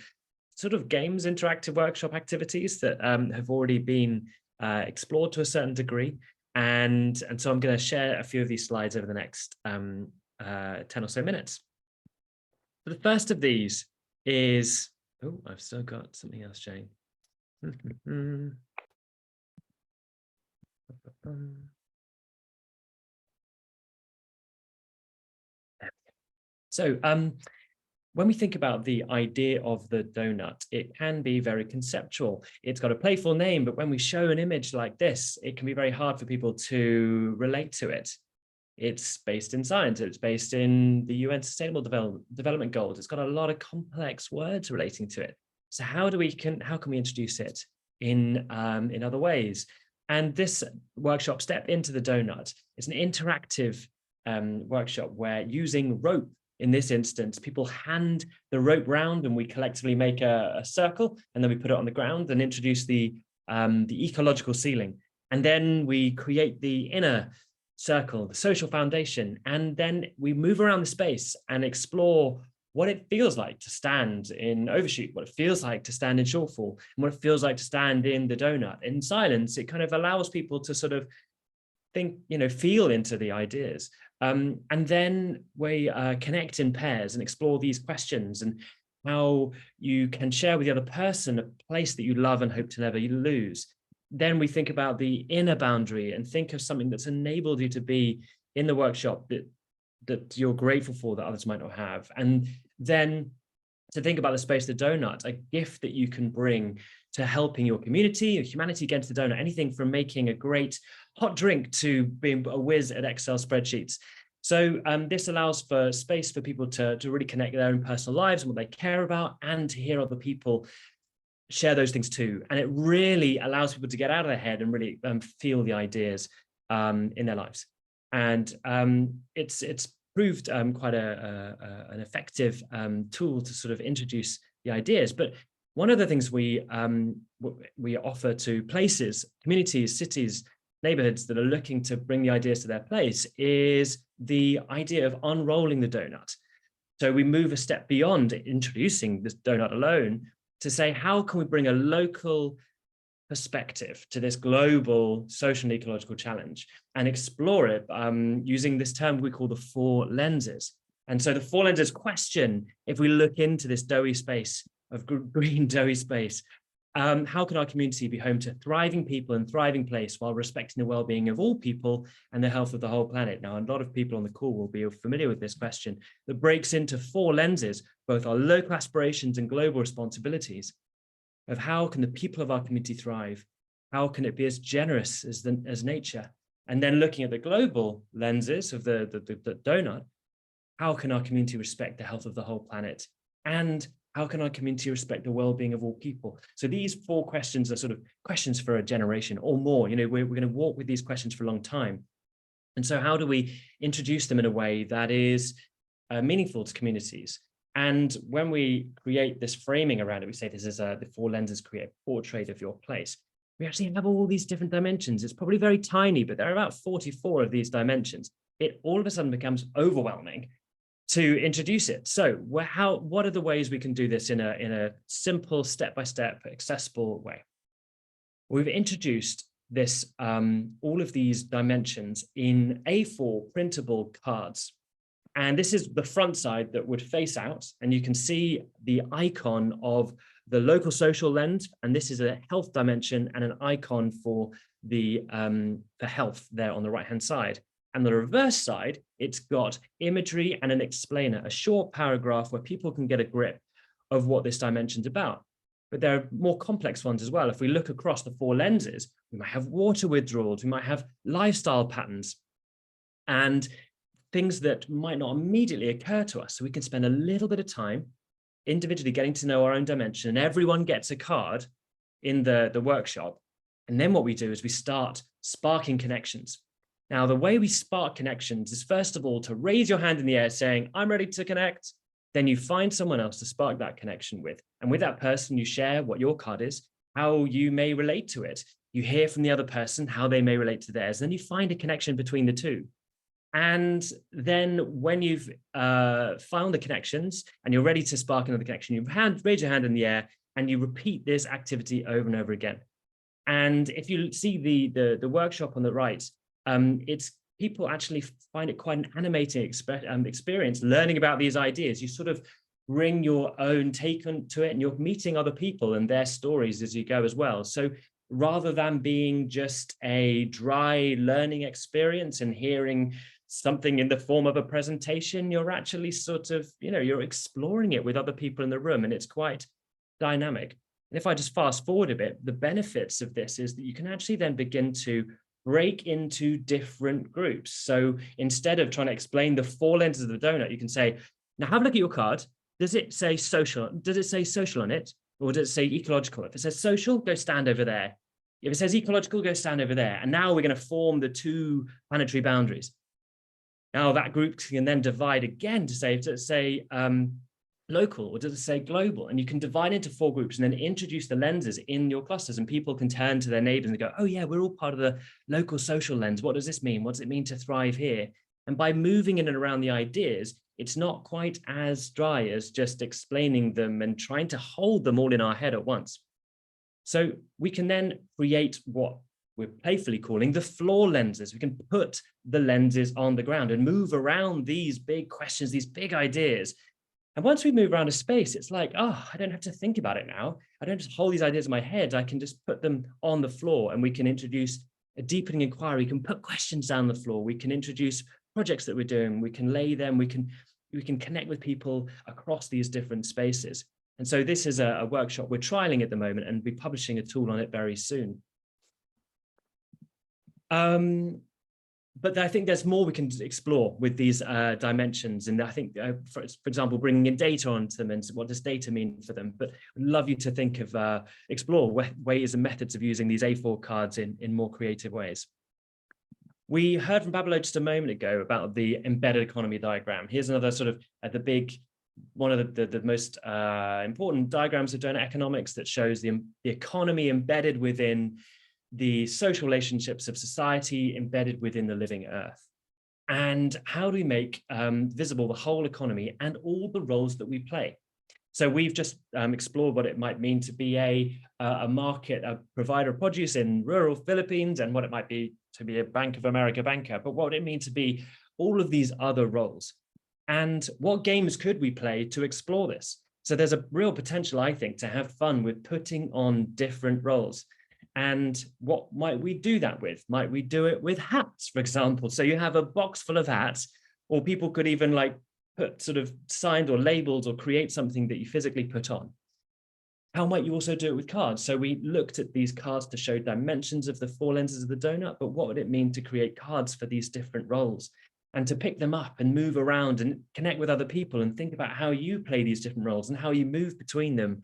sort of games interactive workshop activities that have already been explored to a certain degree. And so I'm going to share a few of these slides over the next 10 or so minutes. So the first of these is, oh, I've still got something else, Jane. So when we think about the idea of the donut, it can be very conceptual. It's got a playful name, but when we show an image like this, it can be very hard for people to relate to it. It's based in science. It's based in the UN Sustainable Development Goals. It's got a lot of complex words relating to it. So how can we introduce it in other ways? And this workshop, Step Into the Doughnut, is an interactive workshop where, using rope, in this instance, people hand the rope round and we collectively make a circle, and then we put it on the ground and introduce the ecological ceiling. And then we create the inner circle, the social foundation, and then we move around the space and explore what it feels like to stand in overshoot, what it feels like to stand in shortfall, and what it feels like to stand in the donut. In silence, it kind of allows people to sort of think, feel into the ideas. And then we connect in pairs and explore these questions and how you can share with the other person a place that you love and hope to never lose. Then we think about the inner boundary and think of something that's enabled you to be in the workshop that you're grateful for that others might not have. And then to think about the space of the donut, a gift that you can bring to helping your community or humanity get into the donut, anything from making a great hot drink to being a whiz at Excel spreadsheets. So this allows for space for people to really connect their own personal lives and what they care about, and to hear other people share those things too. And it really allows people to get out of their head and really feel the ideas in their lives. And it's proved quite an effective tool to sort of introduce the ideas. But one of the things we offer to places, communities, cities, neighborhoods that are looking to bring the ideas to their place is the idea of unrolling the donut. So we move a step beyond introducing this donut alone to say, how can we bring a local perspective to this global social and ecological challenge and explore it using this term we call the 4 lenses. And so the 4 lenses question, if we look into this doughy space of green doughy space, how can our community be home to thriving people and thriving place while respecting the well-being of all people and the health of the whole planet? Now, a lot of people on the call will be familiar with this question that breaks into 4 lenses, both our local aspirations and global responsibilities, of how can the people of our community thrive? How can it be as generous as nature? And then looking at the global lenses of the donut, how can our community respect the health of the whole planet? And how can our community respect the well-being of all people? So these 4 questions are sort of questions for a generation or more. We're going to walk with these questions for a long time. And so how do we introduce them in a way that is meaningful to communities? And when we create this framing around it, we say this is the 4 lenses create a portrait of your place. We actually have all these different dimensions. It's probably very tiny, but there are about 44 of these dimensions. It all of a sudden becomes overwhelming to introduce it. So what are the ways we can do this in a simple, step-by-step, accessible way? We've introduced this all of these dimensions in A4 printable cards. And this is the front side that would face out, and you can see the icon of the local social lens, and this is a health dimension and an icon for the health there on the right-hand side. And the reverse side, it's got imagery and an explainer, a short paragraph where people can get a grip of what this dimension's about. But there are more complex ones as well. If we look across the 4 lenses, we might have water withdrawals, we might have lifestyle patterns, and things that might not immediately occur to us. So we can spend a little bit of time individually getting to know our own dimension, and everyone gets a card in the workshop. And then what we do is we start sparking connections. Now, the way we spark connections is, first of all, to raise your hand in the air saying, I'm ready to connect. Then you find someone else to spark that connection with. And with that person, you share what your card is, how you may relate to it. You hear from the other person how they may relate to theirs. Then you find a connection between the two. And then when you've found the connections and you're ready to spark another connection, you raise your hand in the air and you repeat this activity over and over again. And if you see the workshop on the right, it's people actually find it quite an animating experience learning about these ideas. You sort of bring your own take onto it, and you're meeting other people and their stories as you go as well. So rather than being just a dry learning experience and hearing something in the form of a presentation, you're actually sort of, you're exploring it with other people in the room, and it's quite dynamic. And if I just fast forward a bit, the benefits of this is that you can actually then begin to break into different groups. So instead of trying to explain the 4 lenses of the donut, you can say, now have a look at your card. Does it say social? Does it say social on it? Or does it say ecological? If it says social, go stand over there. If it says ecological, go stand over there. And now we're going to form the 2 planetary boundaries. Now that group can then divide again to say, local, or does it say global? And you can divide into 4 groups and then introduce the lenses in your clusters, and people can turn to their neighbors and go, oh yeah, we're all part of the local social lens. What does this mean? What does it mean to thrive here? And by moving in and around the ideas, it's not quite as dry as just explaining them and trying to hold them all in our head at once. So we can then create what we're playfully calling the floor lenses. We can put the lenses on the ground and move around these big questions, these big ideas. And once we move around a space, it's like, oh, I don't have to think about it now. I don't just hold these ideas in my head. I can just put them on the floor, and we can introduce a deepening inquiry. We can put questions down the floor. We can introduce projects that we're doing. We can lay them. We can connect with people across these different spaces. And so this is a workshop we're trialing at the moment, and we'll be publishing a tool on it very soon. But I think there's more we can explore with these dimensions. And I think, for example, bringing in data onto them, and what does data mean for them? But I'd love you to think of, explore ways and methods of using these A4 cards in more creative ways. We heard from Babalo just a moment ago about the embedded economy diagram. Here's another sort of one of the most important diagrams of Doughnut Economics that shows the economy embedded within the social relationships of society, embedded within the living earth. And how do we make visible the whole economy and all the roles that we play? So we've just explored what it might mean to be a market, a provider of produce in rural Philippines, and what it might be to be a Bank of America banker, but what it means to be all of these other roles. And what games could we play to explore this? So there's a real potential, I think, to have fun with putting on different roles. And what might we do that with? Might we do it with hats, for example? So you have a box full of hats, or people could even like put sort of signed or labeled or create something that you physically put on. How might you also do it with cards? So we looked at these cards to show dimensions of the 4 lenses of the donut, but what would it mean to create cards for these different roles, and to pick them up and move around and connect with other people and think about how you play these different roles and how you move between them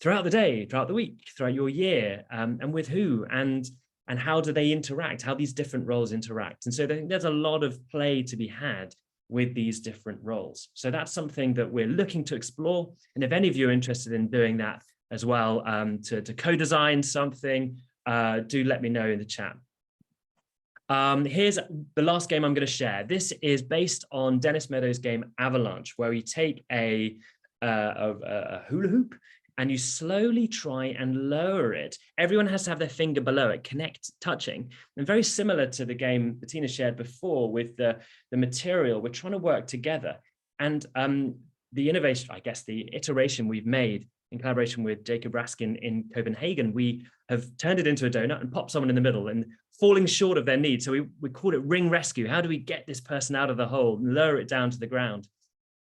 throughout the day, throughout the week, throughout your year, and with who, and how do they interact, how these different roles interact. And so I think there's a lot of play to be had with these different roles. So that's something that we're looking to explore. And if any of you are interested in doing that as well, to co-design something, do let me know in the chat. Here's the last game I'm going to share. This is based on Dennis Meadows' game Avalanche, where you take a hula hoop and you slowly try and lower it. Everyone has to have their finger below it, touching. And very similar to the game Bettina shared before with the material, we're trying to work together. And the innovation, I guess, the iteration we've made in collaboration with Jacob Raskin in Copenhagen, we have turned it into a donut and popped someone in the middle and falling short of their need. So we called it ring rescue. How do we get this person out of the hole and lower it down to the ground?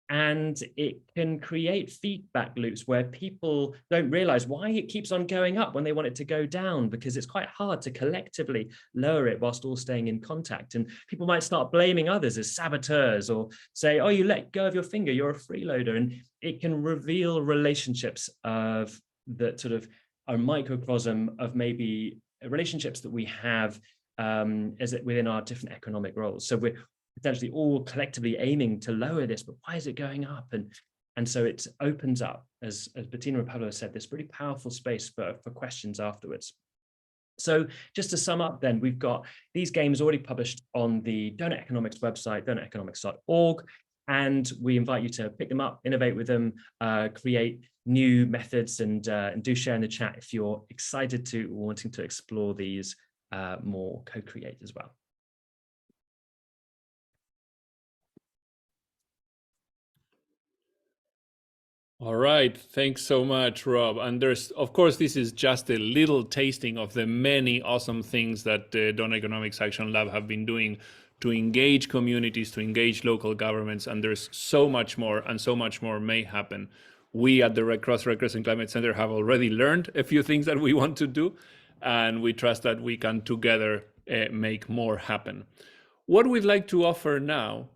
And it can create feedback loops where people don't realize why it keeps on going up when they want it to go down, because it's quite hard to collectively lower it whilst all staying in contact. And people might start blaming others as saboteurs, or say, oh, you let go of your finger, you're a freeloader. And it can reveal relationships of that sort of a microcosm of maybe relationships that we have as it within our different economic roles. So we're potentially all collectively aiming to lower this, but why is it going up? And so it opens up, as Bettina and Pablo said, this really powerful space for questions afterwards. So just to sum up then, we've got these games already published on the Doughnut Economics website, doughuteconomics.org, and we invite you to pick them up, innovate with them, create new methods, and do share in the chat if you're excited to or wanting to explore these more, co-create as well. All right, thanks so much, Rob. And there's, of course, this is just a little tasting of the many awesome things that the Doughnut Economics Action Lab have been doing to engage communities, to engage local governments, and there's so much more, and so much more may happen. We at the Red Cross and Climate Center have already learned a few things that we want to do, and we trust that we can together make more happen. What we'd like to offer now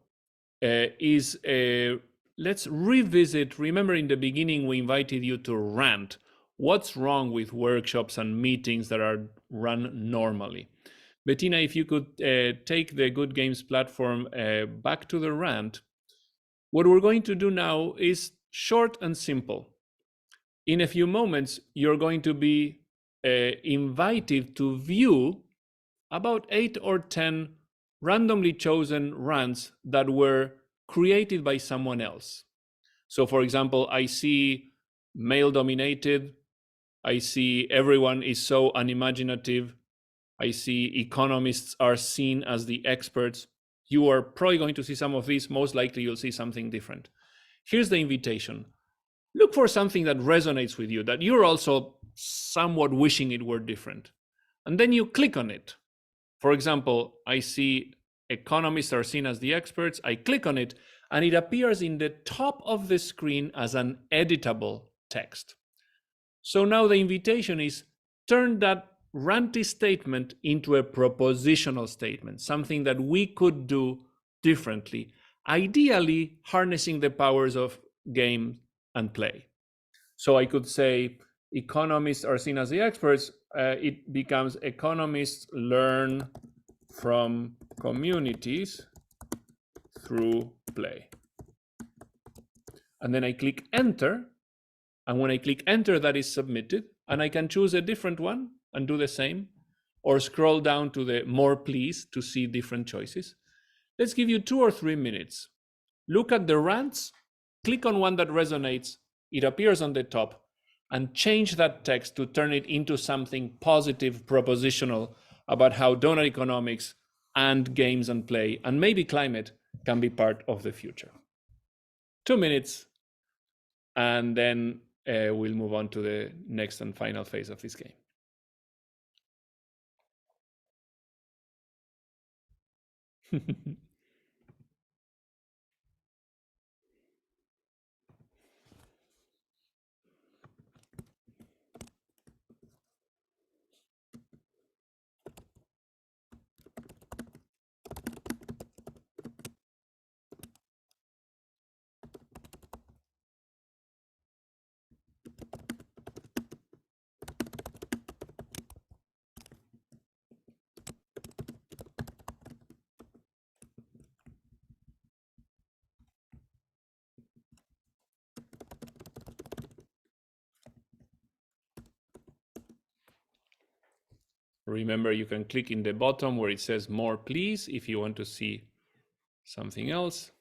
is let's revisit. Remember, in the beginning, we invited you to rant. What's wrong with workshops and meetings that are run normally? Bettina, if you could take the Good Games platform back to the rant. What we're going to do now is short and simple. In a few moments, you're going to be invited to view about 8 or 10 randomly chosen rants that were created by someone else. So for example, I see male dominated, I see everyone is so unimaginative, I see economists are seen as the experts. You are probably going to see some of these, most likely you'll see something different. Here's the invitation. Look for something that resonates with you, that you're also somewhat wishing it were different. And then you click on it. For example, I see economists are seen as the experts. I click on it and it appears in the top of the screen as an editable text. So now the invitation is turn that ranty statement into a propositional statement, something that we could do differently, ideally harnessing the powers of game and play. So I could say economists are seen as the experts. It becomes economists learn from communities through play. And then I click enter. And when I click enter, that is submitted. And I can choose a different one and do the same, or scroll down to the more please to see different choices. Let's give you 2 or 3 minutes. Look at the rants, click on one that resonates, it appears on the top, and change that text to turn it into something positive, propositional about how Doughnut Economics and games and play, and maybe climate, can be part of the future. 2 minutes, and then we'll move on to the next and final phase of this game. Remember, you can click in the bottom where it says more please if you want to see something else.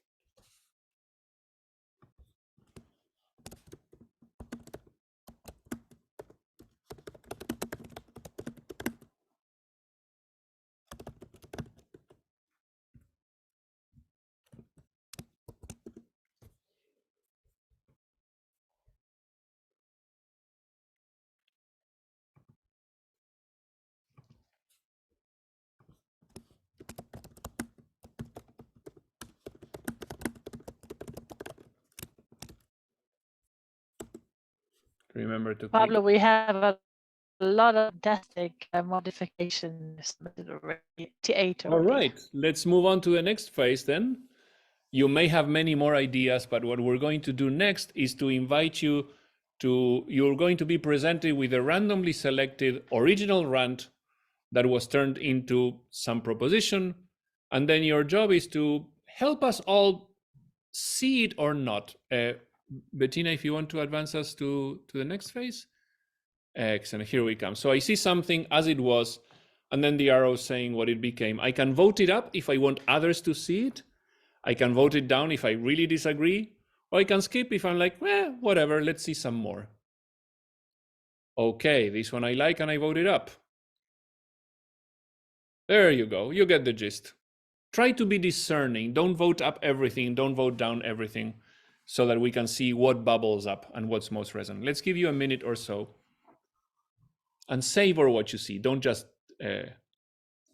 Remember to Pablo, click. we have a lot of fantastic modifications already. T8 already. All right, let's move on to the next phase then. You may have many more ideas, but what we're going to do next is to invite you to, you're going to be presented with a randomly selected original rant that was turned into some proposition. And then your job is to help us all see it or not. Bettina, if you want to advance us to the next phase. Excellent, here we come. So I see something as it was, and then the arrow saying what it became. I can vote it up if I want others to see it. I can vote it down if I really disagree, or I can skip if I'm like, whatever, let's see some more. Okay, this one I like and I vote it up. There you go, you get the gist. Try to be discerning, don't vote up everything, don't vote down everything, so that we can see what bubbles up and what's most resonant. Let's give you a minute or so and savor what you see. Don't just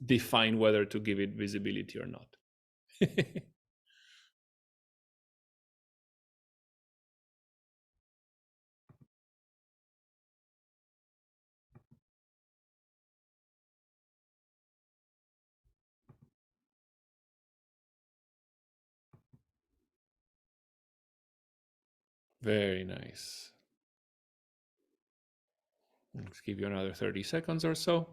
define whether to give it visibility or not. Very nice. Let's give you another 30 seconds or so.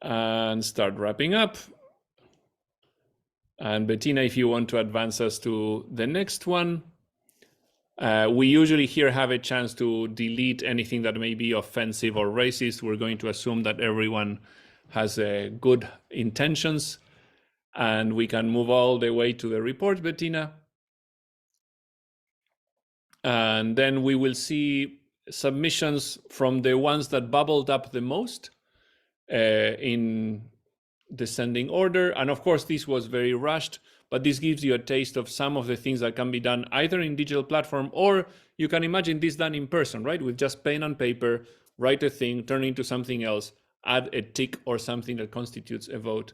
And start wrapping up. And Bettina, if you want to advance us to the next one. We usually here have a chance to delete anything that may be offensive or racist. We're going to assume that everyone has good intentions, and we can move all the way to the report, Bettina. And then we will see submissions from the ones that bubbled up the most in descending order. And of course, this was very rushed, but this gives you a taste of some of the things that can be done either in digital platform, or you can imagine this done in person, right? With just pen and paper, write a thing, turn into something else, add a tick or something that constitutes a vote.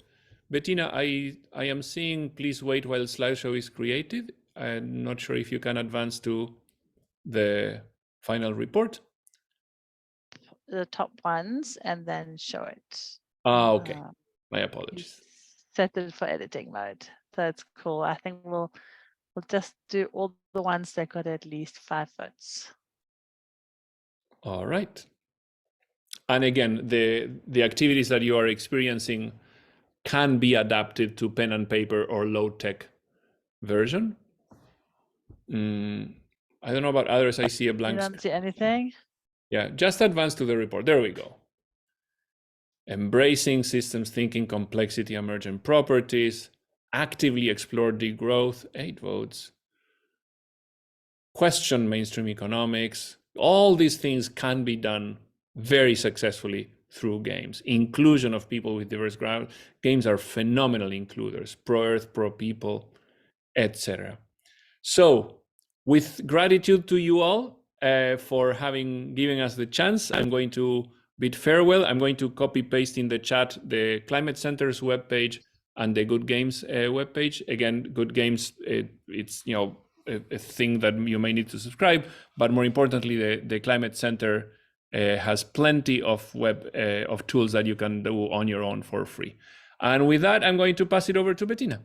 Bettina, I am seeing, please wait while slideshow is created. I'm not sure if you can advance to the final report. The top ones and then show it. Okay, my apologies. Set it for editing mode. That's cool. I think we'll just do all the ones that got at least 5 votes. All right. And again, the activities that you are experiencing can be adapted to pen and paper or low-tech version. I don't know about others. I see a blank. You don't see anything? Yeah, just advance to the report. There we go. Embracing systems thinking, complexity, emergent properties, actively explore degrowth, 8 votes. Question mainstream economics. All these things can be done very successfully through games. Inclusion of people with diverse ground. Games are phenomenal includers, pro-earth, pro-people, etc. So, with gratitude to you all for giving us the chance, I'm going to bid farewell. I'm going to copy paste in the chat the Climate Center's webpage and the Good Games webpage. Again, Good Games, it's a thing that you may need to subscribe, but more importantly, the Climate Center has plenty of of tools that you can do on your own for free. And with that, I'm going to pass it over to Bettina.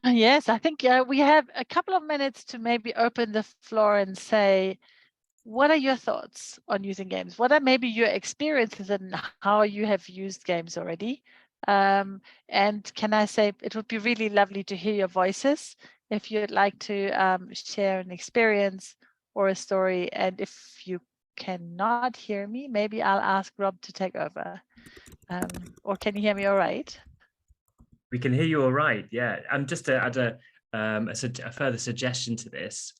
Yes, I think we have a couple of minutes to maybe open the floor and say, what are your thoughts on using games? What are maybe your experiences and how you have used games already? And can I say, it would be really lovely to hear your voices if you'd like to share an experience or a story. And if you cannot hear me, maybe I'll ask Rob to take over. Or can you hear me all right? We can hear you all right, yeah. And just to add a further suggestion to this,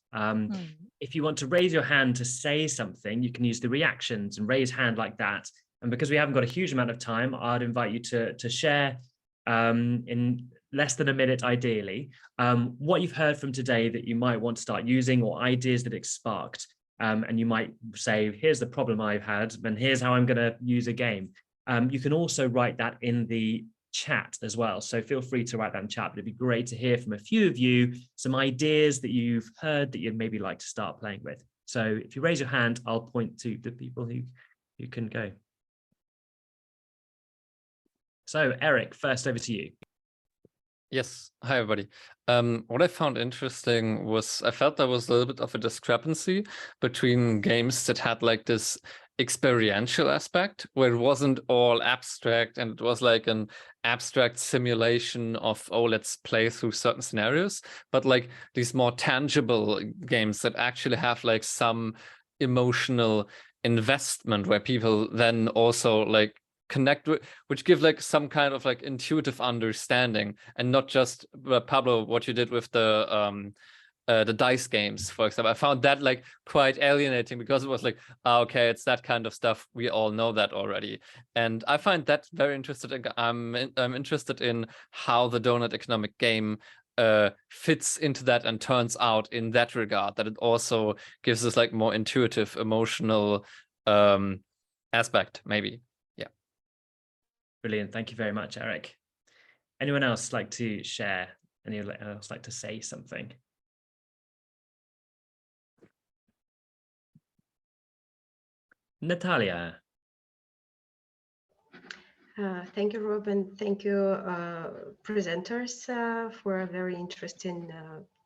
if you want to raise your hand to say something, you can use the reactions and raise hand like that. And because we haven't got a huge amount of time, I'd invite you to share in less than a minute, ideally, what you've heard from today that you might want to start using, or ideas that it's sparked. And you might say, here's the problem I've had, and here's how I'm going to use a game. You can also write that in the chat as well. So feel free to write that in chat, but it'd be great to hear from a few of you some ideas that you've heard that you'd maybe like to start playing with. So if you raise your hand, I'll point to the people who can go. So Eric, first over to you. Yes. Hi, everybody. What I found interesting was I felt there was a little bit of a discrepancy between games that had like this experiential aspect where it wasn't all abstract and it was like an abstract simulation of, oh, let's play through certain scenarios, but like these more tangible games that actually have like some emotional investment where people then also like connect with, which give like some kind of like intuitive understanding, and not just Pablo, what you did with the dice games, for example. I found that like quite alienating because it was like, okay, it's that kind of stuff. We all know that already. And I find that very interesting. I'm interested in how the Doughnut Economic game fits into that and turns out in that regard, that it also gives us like more intuitive, emotional aspect, maybe. Brilliant. Thank you very much, Eric. Anyone else like to share? Anyone else like to say something? Natalia. Thank you, Rob, and thank you, presenters, for a very interesting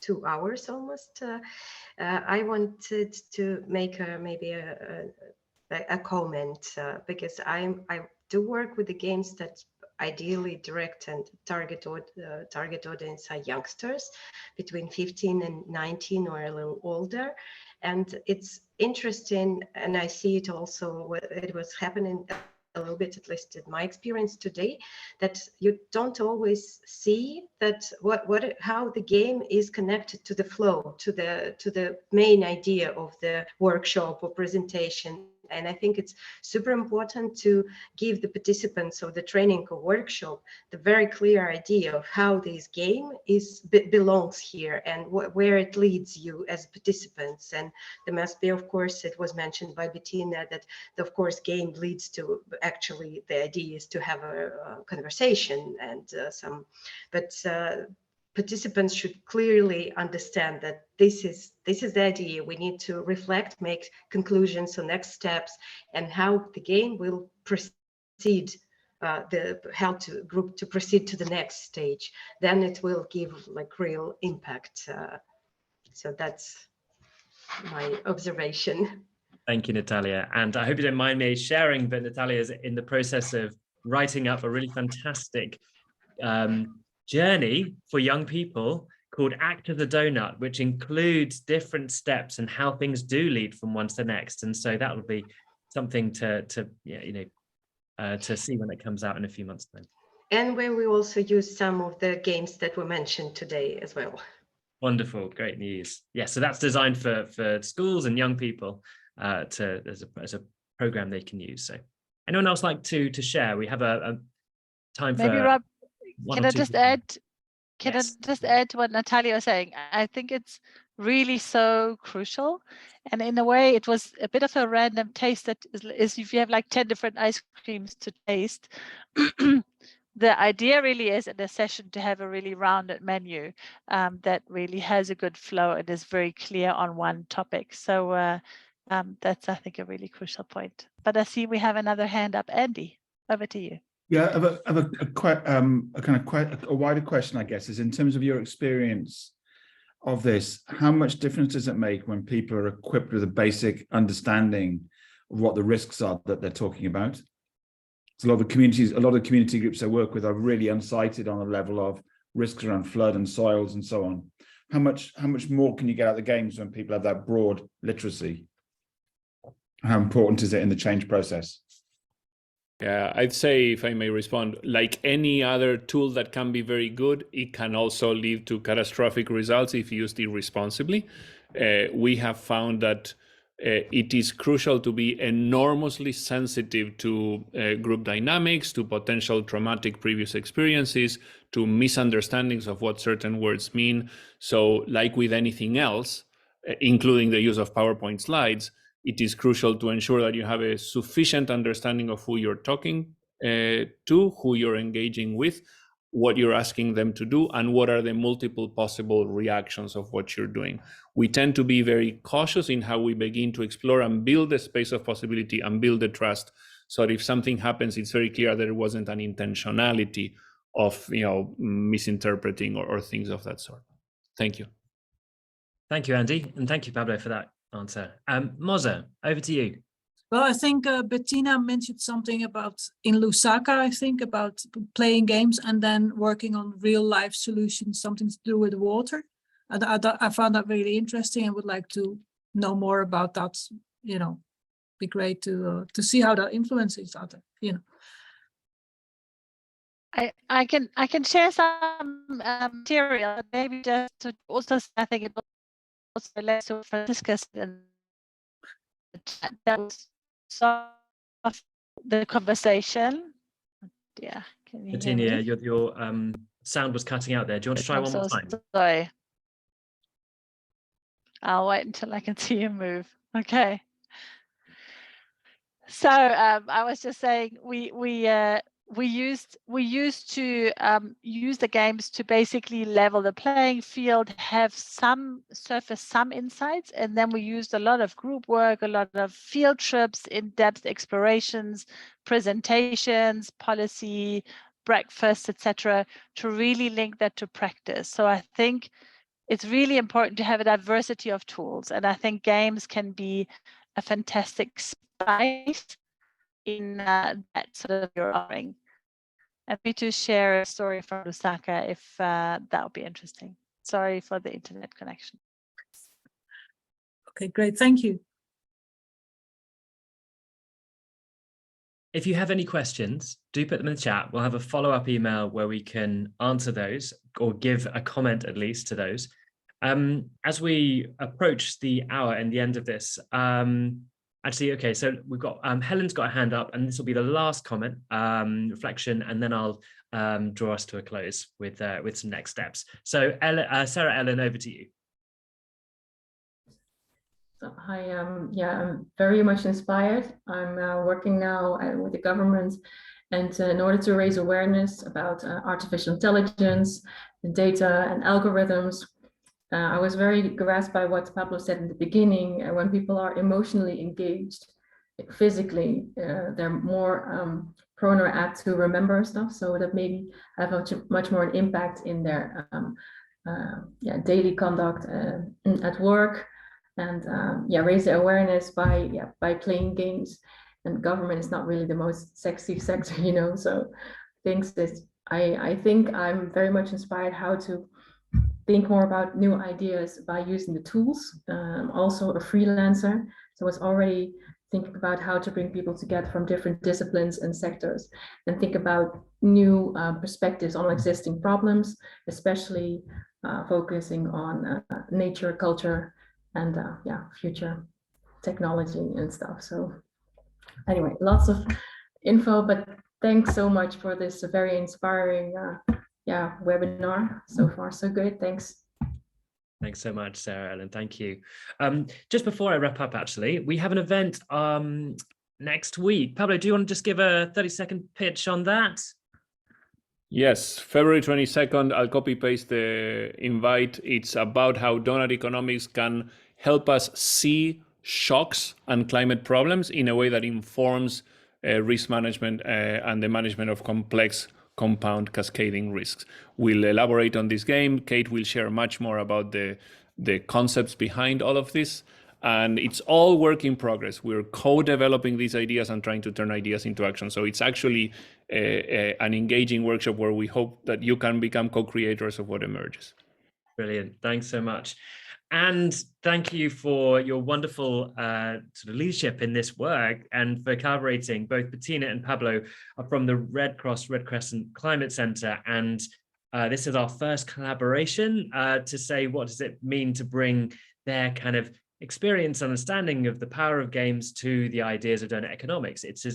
2 hours almost. I wanted to make maybe a comment because I do work with the games that ideally direct and target audience are youngsters between 15 and 19 or a little older. And it's interesting, and I see it also, it was happening a little bit, at least in my experience today, that you don't always see that how the game is connected to the flow, to the main idea of the workshop or presentation. And I think it's super important to give the participants of the training or workshop the very clear idea of how this game belongs here and where it leads you as participants. And there must be, of course, it was mentioned by Bettina that, of course, game leads to, actually, the idea is to have a conversation and participants should clearly understand that this is the idea. We need to reflect, make conclusions on next steps, and how the game will proceed, help to group to proceed to the next stage. Then it will give like real impact. So that's my observation. Thank you, Natalia. And I hope you don't mind me sharing, but Natalia is in the process of writing up a really fantastic journey for young people called Act of the Doughnut, which includes different steps and how things do lead from one to the next. And so that will be something to see when it comes out in a few months' time. And where we also use some of the games that were mentioned today as well. Wonderful, great news. Yeah, so that's designed for schools and young people as a program they can use. So anyone else like to share? We have a time for... Maybe Rob, can I just add? Can Yes. I just add to what Natalia was saying? I think it's really so crucial. And in a way, it was a bit of a random taste that is if you have like 10 different ice creams to taste. The idea really is in a session to have a really rounded menu that really has a good flow and is very clear on one topic. So that's, I think, a really crucial point. But I see we have another hand up. Andy, over to you. Yeah, I have a wider question, I guess, is in terms of your experience of this, how much difference does it make when people are equipped with a basic understanding of what the risks are that they're talking about? So a lot of community groups I work with are really unsighted on a level of risks around flood and soils and so on. How much more can you get out of the games when people have that broad literacy? How important is it in the change process? Yeah, I'd say, if I may respond, like any other tool that can be very good, it can also lead to catastrophic results if used irresponsibly. We have found that it is crucial to be enormously sensitive to group dynamics, to potential traumatic previous experiences, to misunderstandings of what certain words mean. So like with anything else, including the use of PowerPoint slides, it is crucial to ensure that you have a sufficient understanding of who you're talking to, who you're engaging with, what you're asking them to do and what are the multiple possible reactions of what you're doing. We tend to be very cautious in how we begin to explore and build the space of possibility and build the trust. So that if something happens, it's very clear that it wasn't an intentionality of misinterpreting or things of that sort. Thank you. Thank you, Andy, and thank you, Pablo, for that answer. Moza, over to you. Well, I think Bettina mentioned something about in Lusaka, I think, about playing games and then working on real life solutions, something to do with water. And I found that really interesting and would like to know more about that. You know, be great to see how that influences other, you know. I can share some material, maybe just to also, I think it also relates to Francisca's and that was the conversation. Yeah, can you hear me? Your sound was cutting out there. Do you want to try one more time? Sorry. I'll wait until I can see you move. Okay. So I was just saying we used to use the games to basically level the playing field, have surface some insights, and then we used a lot of group work, a lot of field trips, in-depth explorations, presentations, policy, breakfast, etc., to really link that to practice. So I think it's really important to have a diversity of tools, and I think games can be a fantastic spice in that sort of your offering. Happy to share a story from Lusaka if that would be interesting. Sorry for the internet connection. Okay, great. Thank you. If you have any questions, do put them in the chat. We'll have a follow-up email where we can answer those or give a comment at least to those. As we approach the hour and the end of this, actually, okay, so we've got Helen's got a hand up, and this will be the last comment, reflection, and then I'll draw us to a close with some next steps. So Sarah Ellen, over to you. So hi, yeah, I'm very much inspired. I'm working now with the government, and in order to raise awareness about artificial intelligence, data and algorithms, I was very grasped by what Pablo said in the beginning. When people are emotionally engaged physically, they're more prone or apt to remember stuff. So that maybe have much more an impact in their daily conduct at work, and raise the awareness by playing games. And government is not really the most sexy sector, you know. So I think I'm very much inspired how to think more about new ideas by using the tools. Also a freelancer, so I was already thinking about how to bring people together from different disciplines and sectors and think about new perspectives on existing problems, especially focusing on nature, culture, and future technology and stuff. So anyway, lots of info, but thanks so much for this very inspiring webinar. So far, so good. Thanks. Thanks so much, Sarah Ellen. Thank you. Just before I wrap up, actually, we have an event next week. Pablo, do you want to just give a 30-second pitch on that? Yes, February 22nd, I'll copy paste the invite. It's about how Doughnut Economics can help us see shocks and climate problems in a way that informs risk management and the management of complex compound cascading risks. We'll elaborate on this game. Kate will share much more about the concepts behind all of this. And it's all work in progress. We're co-developing these ideas and trying to turn ideas into action. So it's actually an engaging workshop where we hope that you can become co-creators of what emerges. Brilliant. Thanks so much. And thank you for your wonderful sort of leadership in this work and for collaborating. Both Bettina and Pablo are from the Red Cross Red Crescent Climate Center. And this is our first collaboration to say, what does it mean to bring their kind of experience, understanding of the power of games to the ideas of Doughnut Economics. It's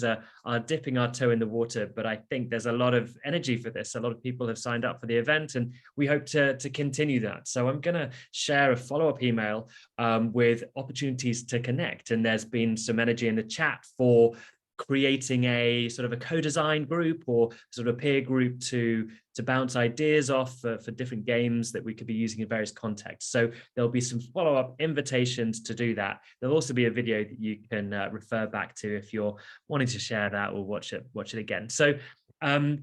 our dipping our toe in the water, but I think there's a lot of energy for this. A lot of people have signed up for the event, and we hope to continue that. So I'm going to share a follow-up email with opportunities to connect, and there's been some energy in the chat for creating a sort of a co-design group or sort of a peer group to bounce ideas off for different games that we could be using in various contexts. So there'll be some follow-up invitations to do that. There'll also be a video that you can refer back to if you're wanting to share that or watch it again. So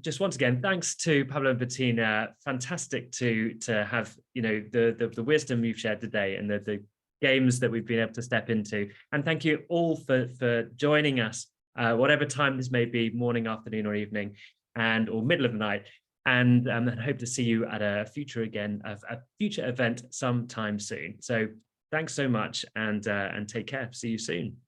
just once again, thanks to Pablo and Bettina. Fantastic to have, you know, the wisdom you've shared today and the games that we've been able to step into. And thank you all for joining us, whatever time this may be, morning, afternoon, or evening, or middle of the night. And I hope to see you at a future event sometime soon. So thanks so much, and take care. See you soon.